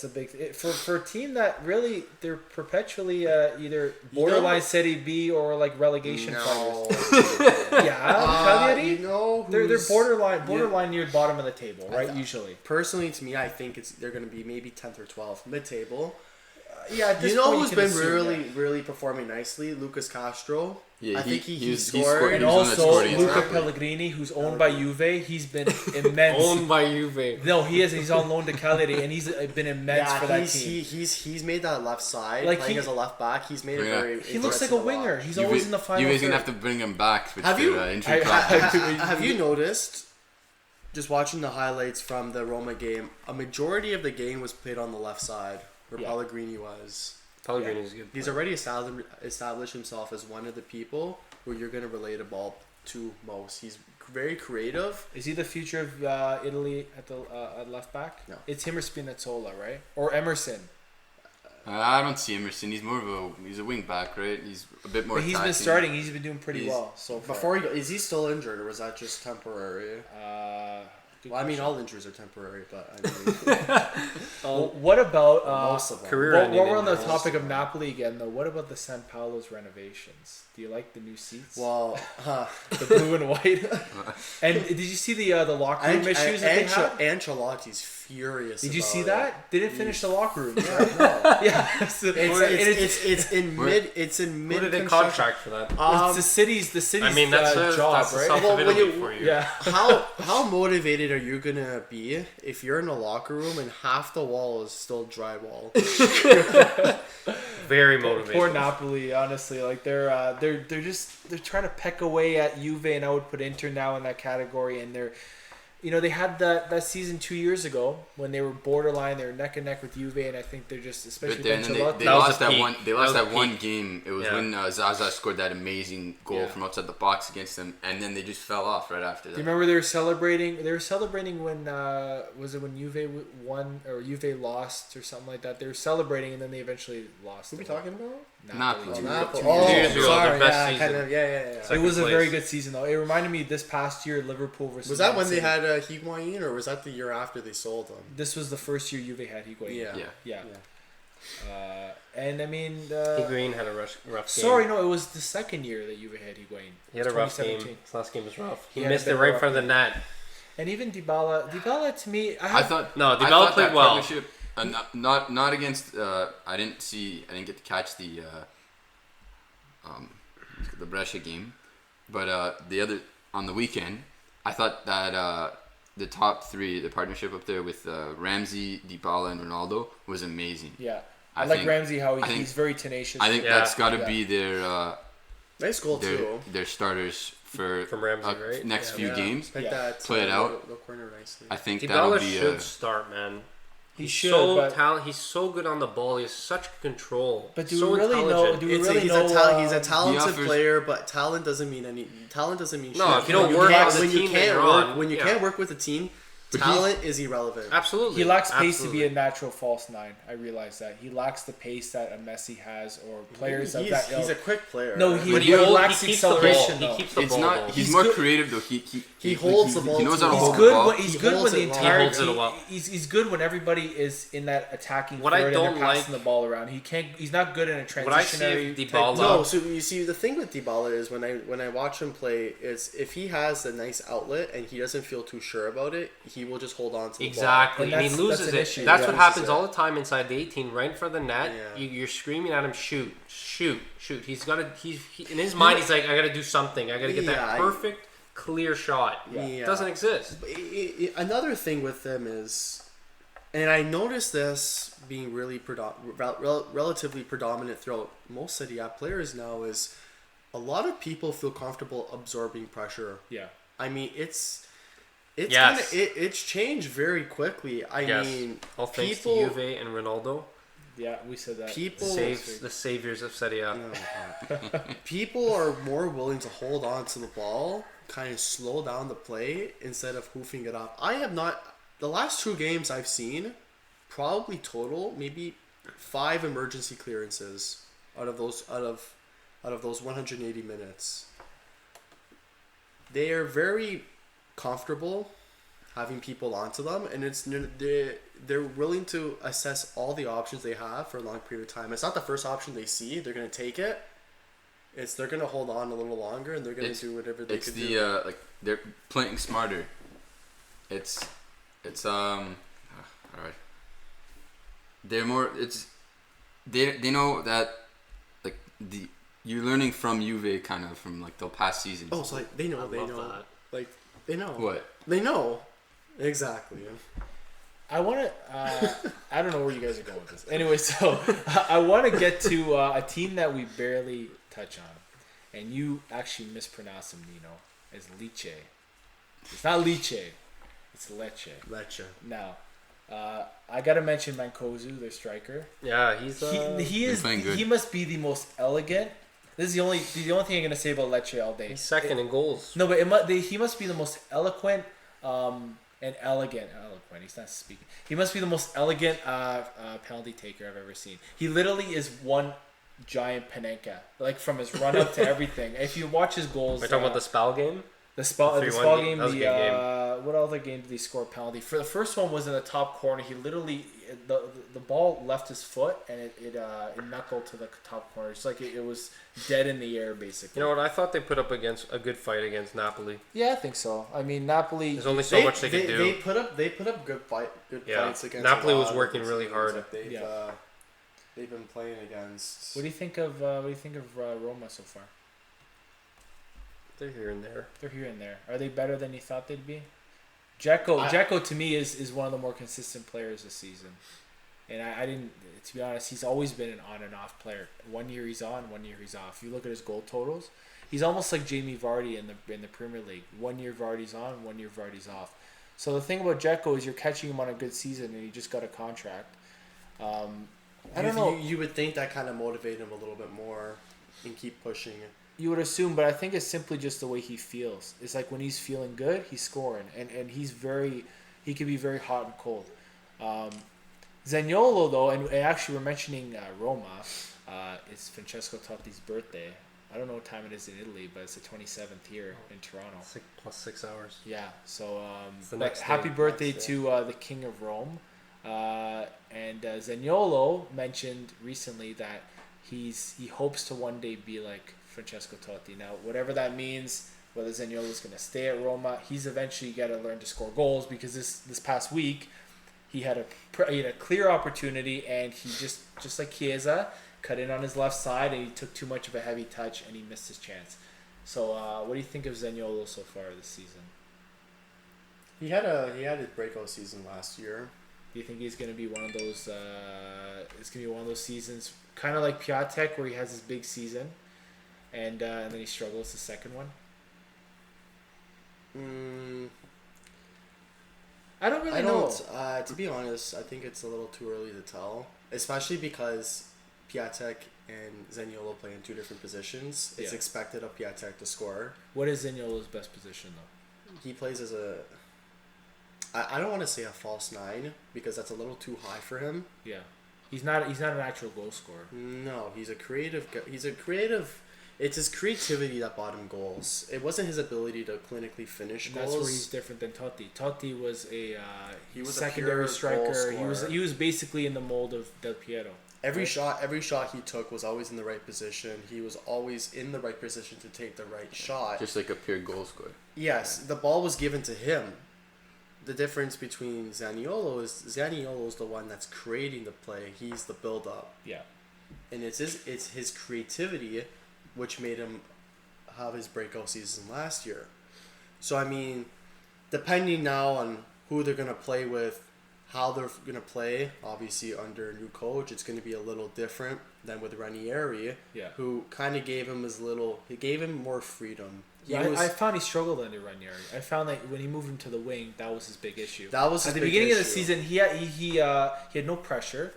a big for a team that really they're perpetually either borderline Serie B or like relegation fighters. Cagliari. They're borderline near the bottom of the table, right? Usually. Personally, to me, I think they're going to be maybe 10th or 12th, mid-table. Who's been really performing nicely? Lucas Castro. Yeah, I think he scored. And also Luca Pellegrini, who's owned by Juve, he's been immense. Owned by Juve. No, he is. He's on loan to Cagliari, and he's been immense for that team. He's made that left side, like playing as a left back. He's made it very. He looks like a winger. He's always in the final. Juve's gonna have to bring him back. Have you noticed? Just watching the highlights from the Roma game, a majority of the game was played on the left side, where Pellegrini was. Pellegrini's good. He's already established himself as one of the people who you're going to relay the ball to most. He's very creative. Is he the future of Italy at left back? No. It's him or Spinazzola, right? Or Emerson. I don't see Emerson. He's more of a wing back, right? He's a bit more. But he's been starting. He's been doing pretty well so far. Is he still injured, or was that just temporary? Well, I mean, all injuries are temporary, but I mean... what about... most of them. While we're on the topic of Napoli again, though, what about the San Paolo's renovations? Do you like the new seats? Well... the blue and white? And did you see the locker room issues that they had? Ancelotti's furious. Did you see that? They didn't finish the locker room. Yeah. It's in mid. Who did they contract for that? It's the city's I mean, that's job, that's right? South of Italy for you. Yeah. How motivated are you gonna be if you're in a locker room and half the wall is still drywall? Very motivated. Poor Napoli, honestly. Like they're trying to peck away at Juve, and I would put Inter now in that category. And they're, they had that season 2 years ago when they were borderline. They were neck and neck with Juve, and I think they're just, especially then they lost that one. They lost that one game. It was when Zaza scored that amazing goal from outside the box against them, and then they just fell off right after that. Do you remember they were celebrating? They were celebrating when was it when Juve won or Juve lost or something like that? They were celebrating, and then they eventually lost. Who are we talking about? Napoli. 2 years ago, sorry, their best season. kind of, yeah. It was a very good season, though. It reminded me this past year, Liverpool versus. Was that when they had Higuain, or was that the year after they sold him? This was the first year Juve had Higuain. Yeah. And I mean, Higuain had a rough game. Sorry, no, it was the second year that Juve had Higuain. He had a rough game. His last game was rough. He had missed it right in front of the net. And even Dybala to me, Dybala played well. Not against. I didn't get to catch the Brescia game, but the other on the weekend, I thought that the top three, the partnership up there with Ramsey, Dybala, and Ronaldo was amazing. Yeah, I like Ramsey how he's very tenacious. I think that's got to be their nice goal too. Their starters for from Ramsey, right? Next few games. Play it out. The corner nicely. I think Dybala that'll be should start, man. He should. He's so good on the ball. He has such control. But do we really know? He's a talented player, but talent doesn't mean shit. No, if you don't work on the team, when you can't work with a team, talent is irrelevant. Absolutely. He lacks pace to be a natural false nine. I realize that. He lacks the pace that a Messi has or players of that ilk. He's a quick player. No, he lacks acceleration. He keeps the ball. He's more creative though. He holds the ball. He knows how to hold the ball. He's good when the entire team. He's good when everybody is in that attacking third and they're passing the ball around. He's not good in a transitionary. No, so you see the thing with Dybala is when I watch him play is if he has a nice outlet and he doesn't feel too sure about it, he will just hold on to the ball. Exactly, and he loses it. That's what happens all the time inside the 18, right in front of the net. Yeah. You're screaming at him, shoot. He's got to. He in his mind, he's like, I got to do something. I got to get that perfect, clear shot. Yeah. It doesn't exist. Another thing with them is, and I noticed this being really relatively predominant throughout most Serie A players now, is a lot of people feel comfortable absorbing pressure. Yeah, I mean it's it's changed very quickly. I mean, all thanks to Juve and Ronaldo. Yeah, we said that. The saviors of Serie A. People are more willing to hold on to the ball, kind of slow down the play instead of hoofing it up. I have not. The last 2 games I've seen, probably total maybe 5 emergency clearances out of those 180 minutes. They are very comfortable having people onto them, and they're willing to assess all the options they have for a long period of time. It's not the first option they see; they're going to take it. They're going to hold on a little longer, and they're going to do whatever they can do. Like they're playing smarter. All right. They're more. They know that like you're learning from Juve kind of from like the past seasons. Oh, so like they know. That. Like they know. What? They know. Exactly. I want to. I don't know where you guys are going with this. Anyway, so I want to get to a team that we barely touch on, and you actually mispronounced them, Nino, as Lecce. It's not Lecce. It's Lecce. Lecce. Now, I gotta mention Mankosu, their striker. Yeah, he is playing good. He must be the most elegant. This is the only thing I'm gonna say about Lecce all day. He's second in goals. No, but he must be the most eloquent and elegant. He's not speaking. He must be the most elegant penalty taker I've ever seen. He literally is one giant Panenka, like from his run up to everything. If you watch his goals, Are you talking about the Spal game? The Spal game. That was a good game. What other game did he score a penalty? For the first one was in the top corner. He literally the ball left his foot and it knuckled to the top corner. It's like it was dead in the air basically. You know what? I thought they put up against a good fight against Napoli. Yeah, I think so. I mean, Napoli. There's only so much they could do. They put up good fights against. Napoli was working really hard. They've been playing against. What do you think of Roma so far? They're here and there. They're here and there. Are they better than you thought they'd be? Dzeko to me is one of the more consistent players this season, and I didn't. To be honest, he's always been an on and off player. 1 year he's on, 1 year he's off. If you look at his goal totals, he's almost like Jamie Vardy in the Premier League. 1 year Vardy's on, 1 year Vardy's off. So the thing about Dzeko is you're catching him on a good season, and he just got a contract. I don't know. You would think that kind of motivated him a little bit more and keep pushing it. You would assume, but I think it's simply just the way he feels. It's like when he's feeling good, he's scoring, and he can be very hot and cold. Zaniolo though, and actually we're mentioning Roma. It's Francesco Totti's birthday. I don't know what time it is in Italy, but it's the 27th here in Toronto. Plus 6 hours. Yeah, so day. happy birthday to the King of Rome. And Zaniolo mentioned recently that he hopes to one day be like Francesco Totti. Now, whatever that means, whether Zaniolo's going to stay at Roma, he's eventually got to learn to score goals because this past week he had a clear opportunity and he just like Chiesa cut in on his left side and he took too much of a heavy touch and he missed his chance. So, what do you think of Zaniolo so far this season? He had his breakout season last year. Do you think he's going to be one of those? It's going to be one of those seasons, kind of like Piatek, where he has his big season, and then he struggles the second one. I don't really know. To be honest, I think it's a little too early to tell, especially because Piatek and Zaniolo play in two different positions. It's expected of Piatek to score. What is Zaniolo's best position though? He plays as a. I don't want to say a false nine because that's a little too high for him. Yeah, he's not an actual goal scorer. No, he's a creative. It's his creativity that bought him goals. It wasn't his ability to clinically finish goals. That's where he's different than Totti. Totti was a secondary striker. He was basically in the mold of Del Piero. Every shot he took was always in the right position. He was always in the right position to take the right shot. Just like a pure goal scorer. Yes, the ball was given to him. The difference between Zaniolo is the one that's creating the play. He's the build-up. Yeah. And it's his creativity which made him have his breakout season last year. So, I mean, depending now on who they're going to play with, how they're going to play, obviously under a new coach, it's going to be a little different than with Ranieri, who kind of gave him more freedom. I found he struggled under Ranieri. I found that when he moved him to the wing, that was his big issue. That was his at the big beginning issue. of the season. He had no pressure.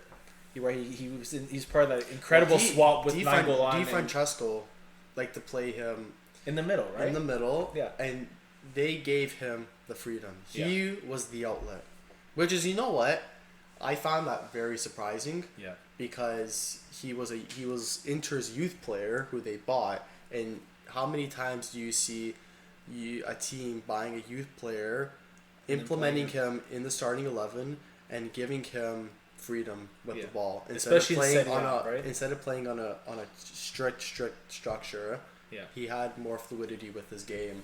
He's part of that incredible swap with Nainggolan. Di Francesco liked to play him in the middle, right? In the middle, yeah. And they gave him the freedom. He was the outlet, which is, you know what, I found that very surprising. Yeah. Because he was Inter's youth player who they bought, and how many times do you see a team buying a youth player, implementing him in the starting 11, and giving him freedom with the ball instead of playing on a strict structure. Yeah, he had more fluidity with his game.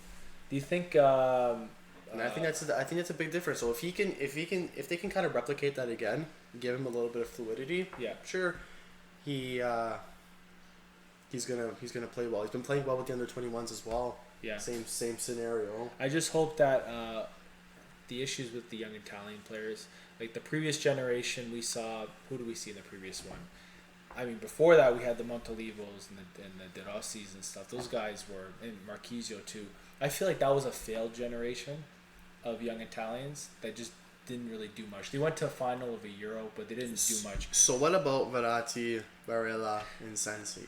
Do you think? And I think that's a big difference. So if they can kind of replicate that again, give him a little bit of fluidity. Yeah, sure. He he's gonna play well. He's been playing well with the under-21s as well. Yeah. Same scenario. I just hope that the issues with the young Italian players, like the previous generation, we saw. Who do we see in the previous one? I mean, before that we had the Montalivos and the De Rossis and stuff. Those guys were, and Marchisio too. I feel like that was a failed generation of young Italians that just didn't really do much. They went to a final of a Euro, but they didn't do much. So what about Verratti, Barella, and Sensi?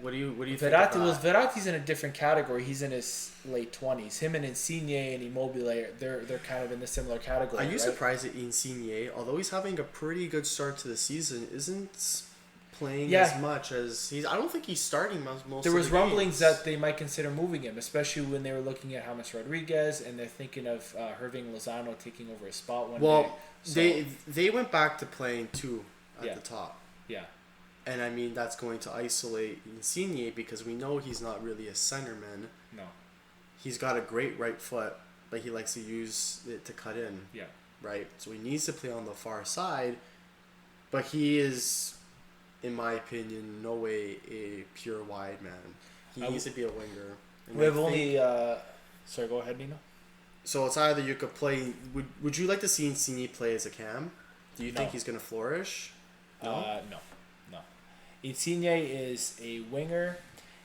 What do you think about that? Verratti's in a different category. He's in his late 20s. Him and Insigne and Immobile, they're kind of in the similar category. Are you surprised that Insigne, although he's having a pretty good start to the season, isn't playing as much as he's? I don't think he's starting most. There was of the rumblings that they might consider moving him, especially when they were looking at James Rodriguez and they're thinking of Herving Lozano taking over his spot one day. Well, they went back to playing two at the top. Yeah. And I mean, that's going to isolate Insigne because we know he's not really a centerman. No. He's got a great right foot, but he likes to use it to cut in. Yeah. Right? So he needs to play on the far side, but he is, in my opinion, no way a pure wide man. He needs to be a winger. And we have only... sorry, go ahead, Nino. So it's either you could play... Would you like to see Insigne play as a cam? Do you think he's going to flourish? No. No. Insigne is a winger.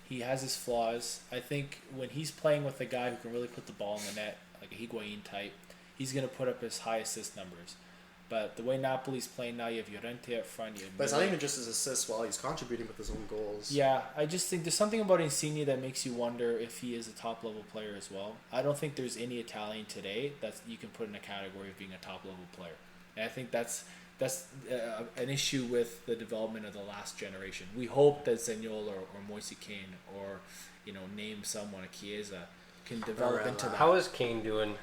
He has his flaws. I think when he's playing with a guy who can really put the ball in the net, like a Higuain type, he's going to put up his high assist numbers. But the way Napoli's playing now, you have Llorente up front. But it's not even just his assists while he's contributing with his own goals. Yeah, I just think there's something about Insigne that makes you wonder if he is a top-level player as well. I don't think there's any Italian today that you can put in a category of being a top-level player. And I think that's an issue with the development of the last generation. We hope that Zaniolo or Moise Kean or, name someone, a Chiesa, can develop into that. How is Kane doing?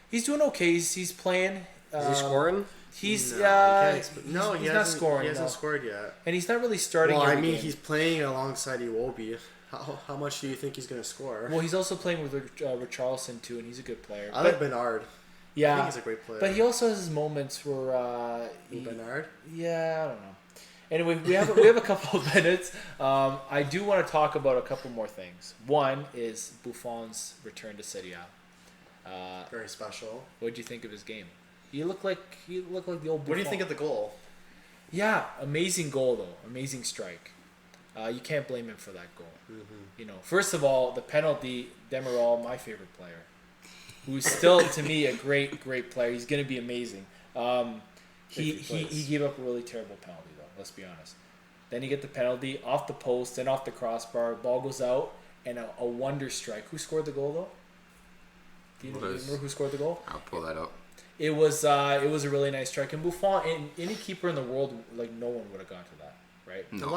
He's doing okay. He's playing. Is he scoring? He's he's not scoring. He hasn't scored yet, and he's not really starting. Well, game. He's playing alongside Iwobi. How much do you think he's going to score? Well, he's also playing with Richarlison too, and he's a good player. I like Bernard. Yeah, I think he's a great player. But he also has his moments where Bernard. Yeah, I don't know. Anyway, we have a couple of minutes. I do want to talk about a couple more things. One is Buffon's return to Serie A. Very special. What did you think of his game? He looked like the old Buffon. What do you think of the goal? Yeah, amazing goal though. Amazing strike. You can't blame him for that goal. Mm-hmm. First of all, the penalty. Demiral, my favorite player, who's still to me a great player. He's going to be amazing. He gave up a really terrible penalty though. Let's be honest. Then you get the penalty off the post and off the crossbar. Ball goes out and a wonder strike. Who scored the goal though? Do you remember who scored the goal? I'll pull that up. It was a really nice strike. And Buffon, and any keeper in the world, like no one would have gone to that, right? No, a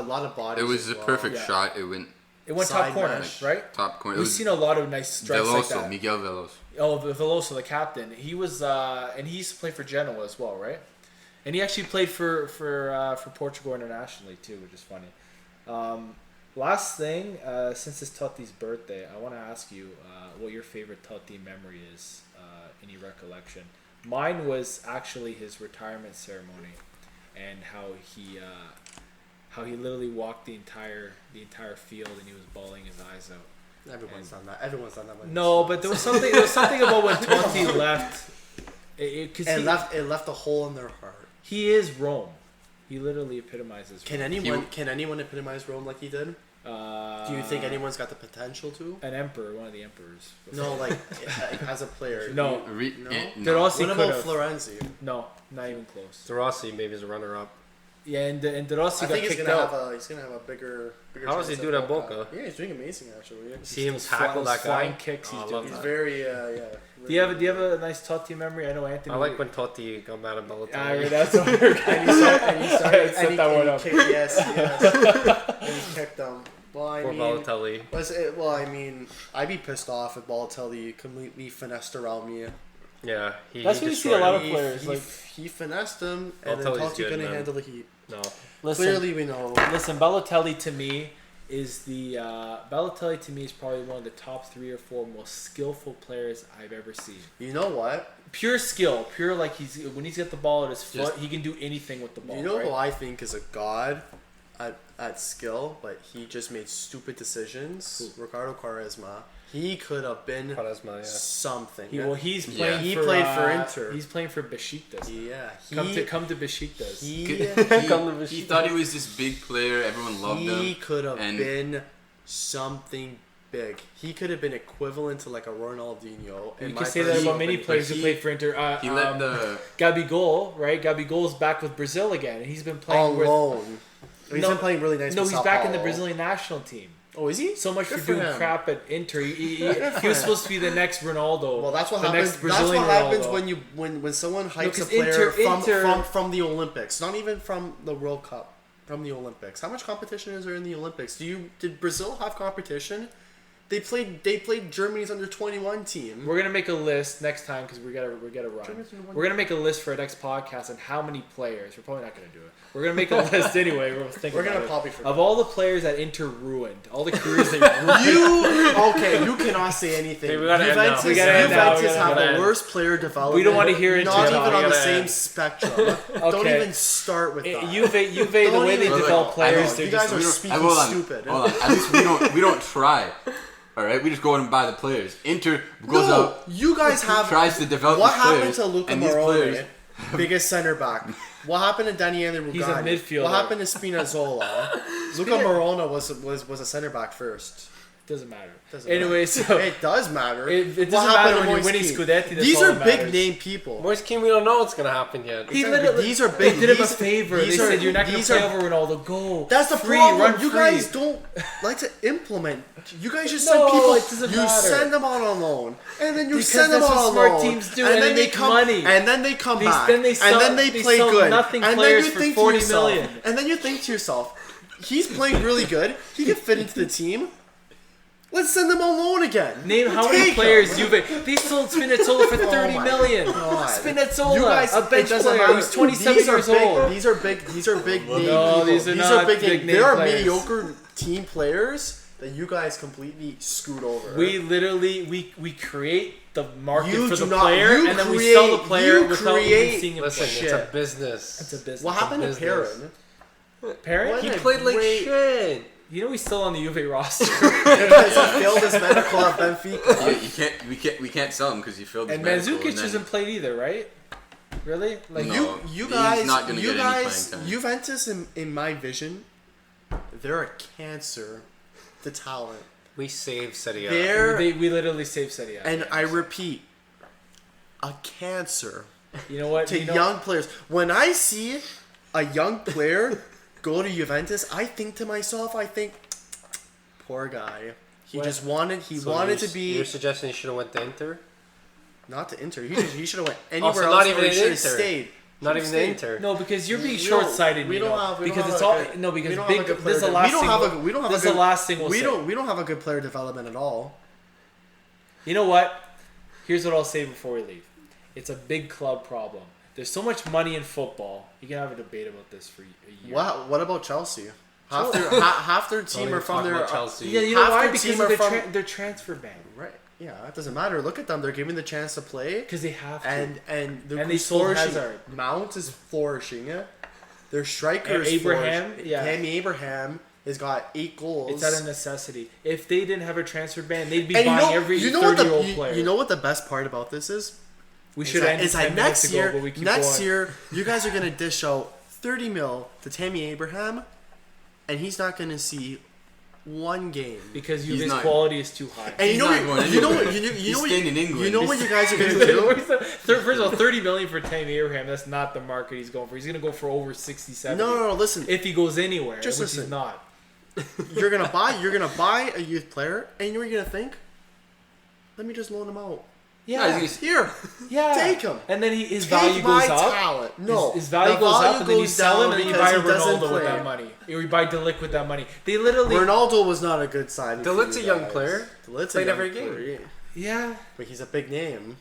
lot of bodies. It was a perfect shot. It went top corner, right? Top corner. We've seen a lot of nice strikes like that. Miguel Veloso. Oh, Veloso, the captain. He was, and he used to play for Genoa as well, right? And he actually played for Portugal internationally too, which is funny. Last thing, since it's Totti's birthday, I want to ask you what your favorite Totti memory is. Any recollection? Mine was actually his retirement ceremony, and how he literally walked the entire field and he was bawling his eyes out. Everyone's done that. No, but there was something about when Totti left. It left a hole in their heart. He is Rome. He literally epitomizes Rome. Can anyone epitomize Rome like he did? Do you think anyone's got the potential to? An emperor, one of the emperors. No, like as a player. No. No. What about Florenzi? No, not even close. De Rossi maybe is a runner-up. Yeah, and De Rossi got kicked out. He's gonna have a bigger. How does he do at Boca? Yeah, he's doing amazing actually. See him tackle that guy. Flying kicks. He's very Really do you have a nice Totti memory? I know Anthony. I like when Totti got mad at Balotelli. I mean, that's what we're and he kicked him. Well, Balotelli. I mean, I'd be pissed off if Balotelli completely finessed around me. Yeah, that's what you see a lot of players. He finessed him, and then Totti couldn't handle the heat. No, clearly we know. Listen, Balotelli to me is probably one of the top 3 or 4 most skillful players I've ever seen. You know what? Pure skill, when he's got the ball at his foot, he can do anything with the ball. You know who I think is a god? at skill, but he just made stupid decisions. Ricardo Quaresma. He could have been something. He's playing. He played for Inter. He's playing for Besiktas. Yeah, come to Besiktas. He thought he was this big player. Everyone loved him. He could have been something big. He could have been equivalent to like a Ronaldinho. You can say that about many players who played for Inter. He let Gabigol, right? Gabigol's back with Brazil again, and he's been playing on loan. He's been playing really nice. No, he's back in the Brazilian national team. Oh, is he? So much for doing crap at Inter. He was supposed to be the next Ronaldo. Well, that's what happens. That's what happens when someone hypes a player from the Olympics, not even from the World Cup, from the Olympics. How much competition is there in the Olympics? Did Brazil have competition? They played Germany's under-21 team. We're gonna make a list next time because we gotta run. We're gonna make a list for our next podcast on how many players. We're probably not gonna do it. We're gonna make a list anyway. We're gonna probably forget. Of all the players that Inter ruined, all the careers they ruined. You cannot say anything. Okay, Juventus have the worst player development. We don't want to hear it. Not even on the same spectrum. Don't even start with that. Juve, the way they develop players, you guys are speaking stupid. Hold on. At least we don't try. All right, we just go and buy the players. Inter goes out. You guys tries to develop. What happened to Luca Morone, biggest center back? What happened to Daniele Rugani? He's a midfielder. What happened to Spinazzola? Luca Morone was a center back first. Doesn't matter. So it does matter. It doesn't matter when you're winning Scudetti. These are big name people. Moise Kean, we don't know what's gonna happen yet. These are big. They did him a favor. They said you're not gonna play over Ronaldo. Go. That's the problem. You guys don't like to implement. You guys just send people. You send them on loan, and then you send them on loan. Smart teams do, and then they come money, and then they come back, and then they play good, and then you think to yourself, and then you think to yourself, he's playing really good. He can fit into the team. Let's send them on loan again. Name how many players Juve. They sold Spinazzola for 30 million. Spinazzola, a bench player who's 27 years old. These are big name no, these are not big name There are mediocre team players that you guys completely screwed over. We literally we create the market for the player, and then we sell the player without even seeing him. Listen, it's a business. It's a business. What happened to Perrin? Perrin? He played like shit. You know he's still on the Juve roster. He failed his medical at Benfica. We can't sell him because he failed his and medical. And Mandzukic hasn't played either, right? Really? Like no, you guys, Juventus in my vision, they're a cancer to talent. We saved Serie A. We literally saved Serie A. And I repeat, a cancer. You know what? To young players. When I see a young player go to Juventus, I think to myself, poor guy. He wanted to be. You're suggesting he should have went to Inter? Not to Inter. He should have went anywhere else. Not even in Inter. Stayed. Not even the Inter. No, because you're being short-sighted. We don't have big. This is the last thing. This is the last thing we'll say. We don't have a good player development at all. You know what? Here's what I'll say before we leave. It's a big club problem. There's so much money in football. You can have a debate about this for a year. What about Chelsea? Half their team are from their Chelsea. Yeah, you know why? Because of their transfer ban. Right. Yeah, it doesn't matter. Look at them. They're giving the chance to play because they have to. And they sold Hazard. Mount is flourishing. Their striker is Abraham. Yeah. Tammy Abraham has got 8 goals. It's out of necessity. If they didn't have a transfer ban, they'd be buying every 30-year-old player. You know what the best part about this is? We should end next year, you guys are going to dish out 30 mil to Tammy Abraham, and he's not going to see one game because his quality is too high. And you know what you guys are going to do? First of all, 30 million for Tammy Abraham, that's not the market he's going for. He's going to go for over 60, 70. No, listen. If he goes anywhere, just which listen. he's not. You're going to buy a youth player, and you know what you're going to think? Let me just loan him out. Yeah, he's here. Yeah, take him. And then his value goes up. Talent. No, his value goes up, and then you sell him, and then you buy Ronaldo with that money. Or you buy De Ligt with that money. They literally. Ronaldo was not a good sign. De Ligt's a young player. Played every game. Yeah, but he's a big name.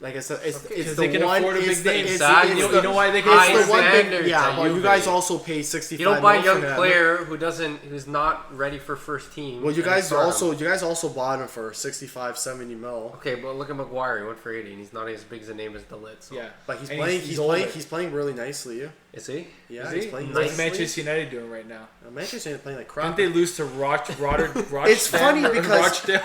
Like it's the they can one. afford a big name. Exactly. You know why they can It's afford the one big. standards Yeah, at well, you Juve. guys also pay 65. You don't buy a mil young for him. player who's not ready for first team. Well, you and guys start also bought him for 65, 70 mil. Okay, but look at Maguire. He went for 80, and he's not as big as a name as De Ligt. So. Yeah, But he's And playing. older. He's playing really nicely. Is he? Yeah, Is he's he? playing What's nicely. Manchester United doing right now? Manchester United playing like crap. Didn't they lose to Rochdale? It's funny because Rochdale.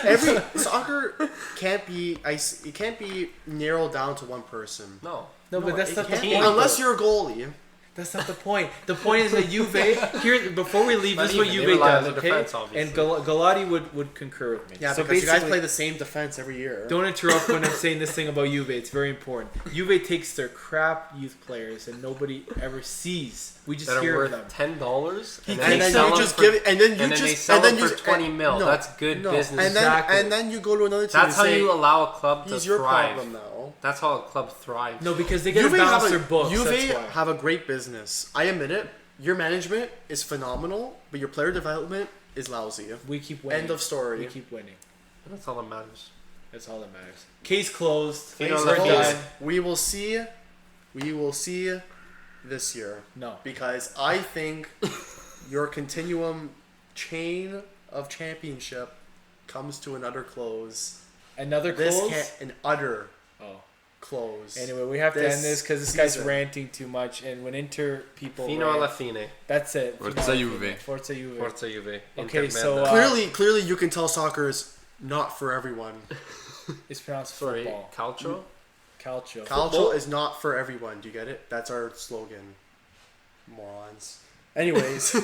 every soccer can't be it can't be narrowed down to one person. No. No, but that's it not the can't- point. Unless you're a goalie. That's not the point. The point is that Juve here. Before we leave, this is what But even, Juve they rely on does, the okay? defense, obviously. And Galati would concur with me. Yeah, so because you guys basically- play the same defense every year. Don't interrupt when I'm saying this thing about Juve. It's very important. Juve takes their crap youth players and nobody ever sees. We just that hear are of them. worth $10, And they then sell you them just for- give it, and then you and then just they sell and then them you for 20 mil. no, That's good no. business. And then Exactly. and then you go to another team. That's and how say, you allow a club to he's your thrive. problem now. That's how a club thrives. No, because they gotta Juve balance have their books. Juve That's why. have a great business. I admit it. Your management is phenomenal, but your player development is lousy. We keep winning. End of story. We keep winning. That's all that matters. That's all that matters. Case closed. You know, We're the done. We will see. We will see this year. No. Because I think your continuum chain of championship comes to an utter close. Another This close? can't an utter Oh. close. Anyway, we have to This end this because this guy's season. ranting too much. And when Inter people Fino alla rant, fine. that's it. Forza Fino alla Juve. fine. Forza Juve. Forza Juve. Okay, Inter so, merda. Clearly, you can tell soccer is not for everyone. It's pronounced Sorry, football. Calcio? Calcio. Calcio is not for everyone. Do you get it? That's our slogan. Morons. Anyways,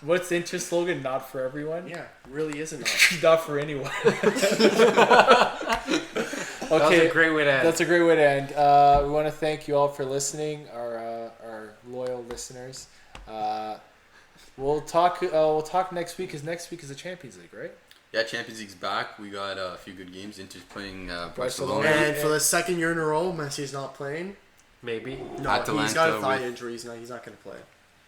What's the Inter slogan? Not for everyone? yeah, really isn't. Not for anyone. That was a great way to end. That's a great way to end. We want to thank you all for listening, our loyal listeners. We'll talk next week because next week is the Champions League, right? Yeah, Champions League's back. We got a few good games. Inter's playing Barcelona. Barcelona. And for the second year in a row, Messi's not playing. Maybe. No, Atalanta he's got a thigh with- injury. He's not going to play.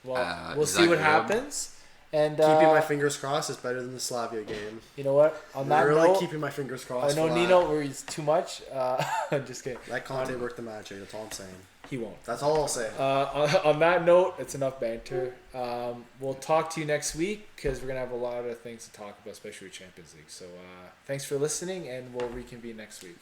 Well, we'll see what Zagreb. happens. And Keeping my fingers crossed is better than the Slavia game. you know what? On that really note, keeping my fingers I crossed. know for Nino worries too much. I'm just kidding. That Conte worked the magic. That's all I'm saying. He won't. That's all I'll say. On that note, it's enough banter. We'll talk to you next week because we're going to have a lot of things to talk about, especially with Champions League. So thanks for listening, and we'll reconvene next week.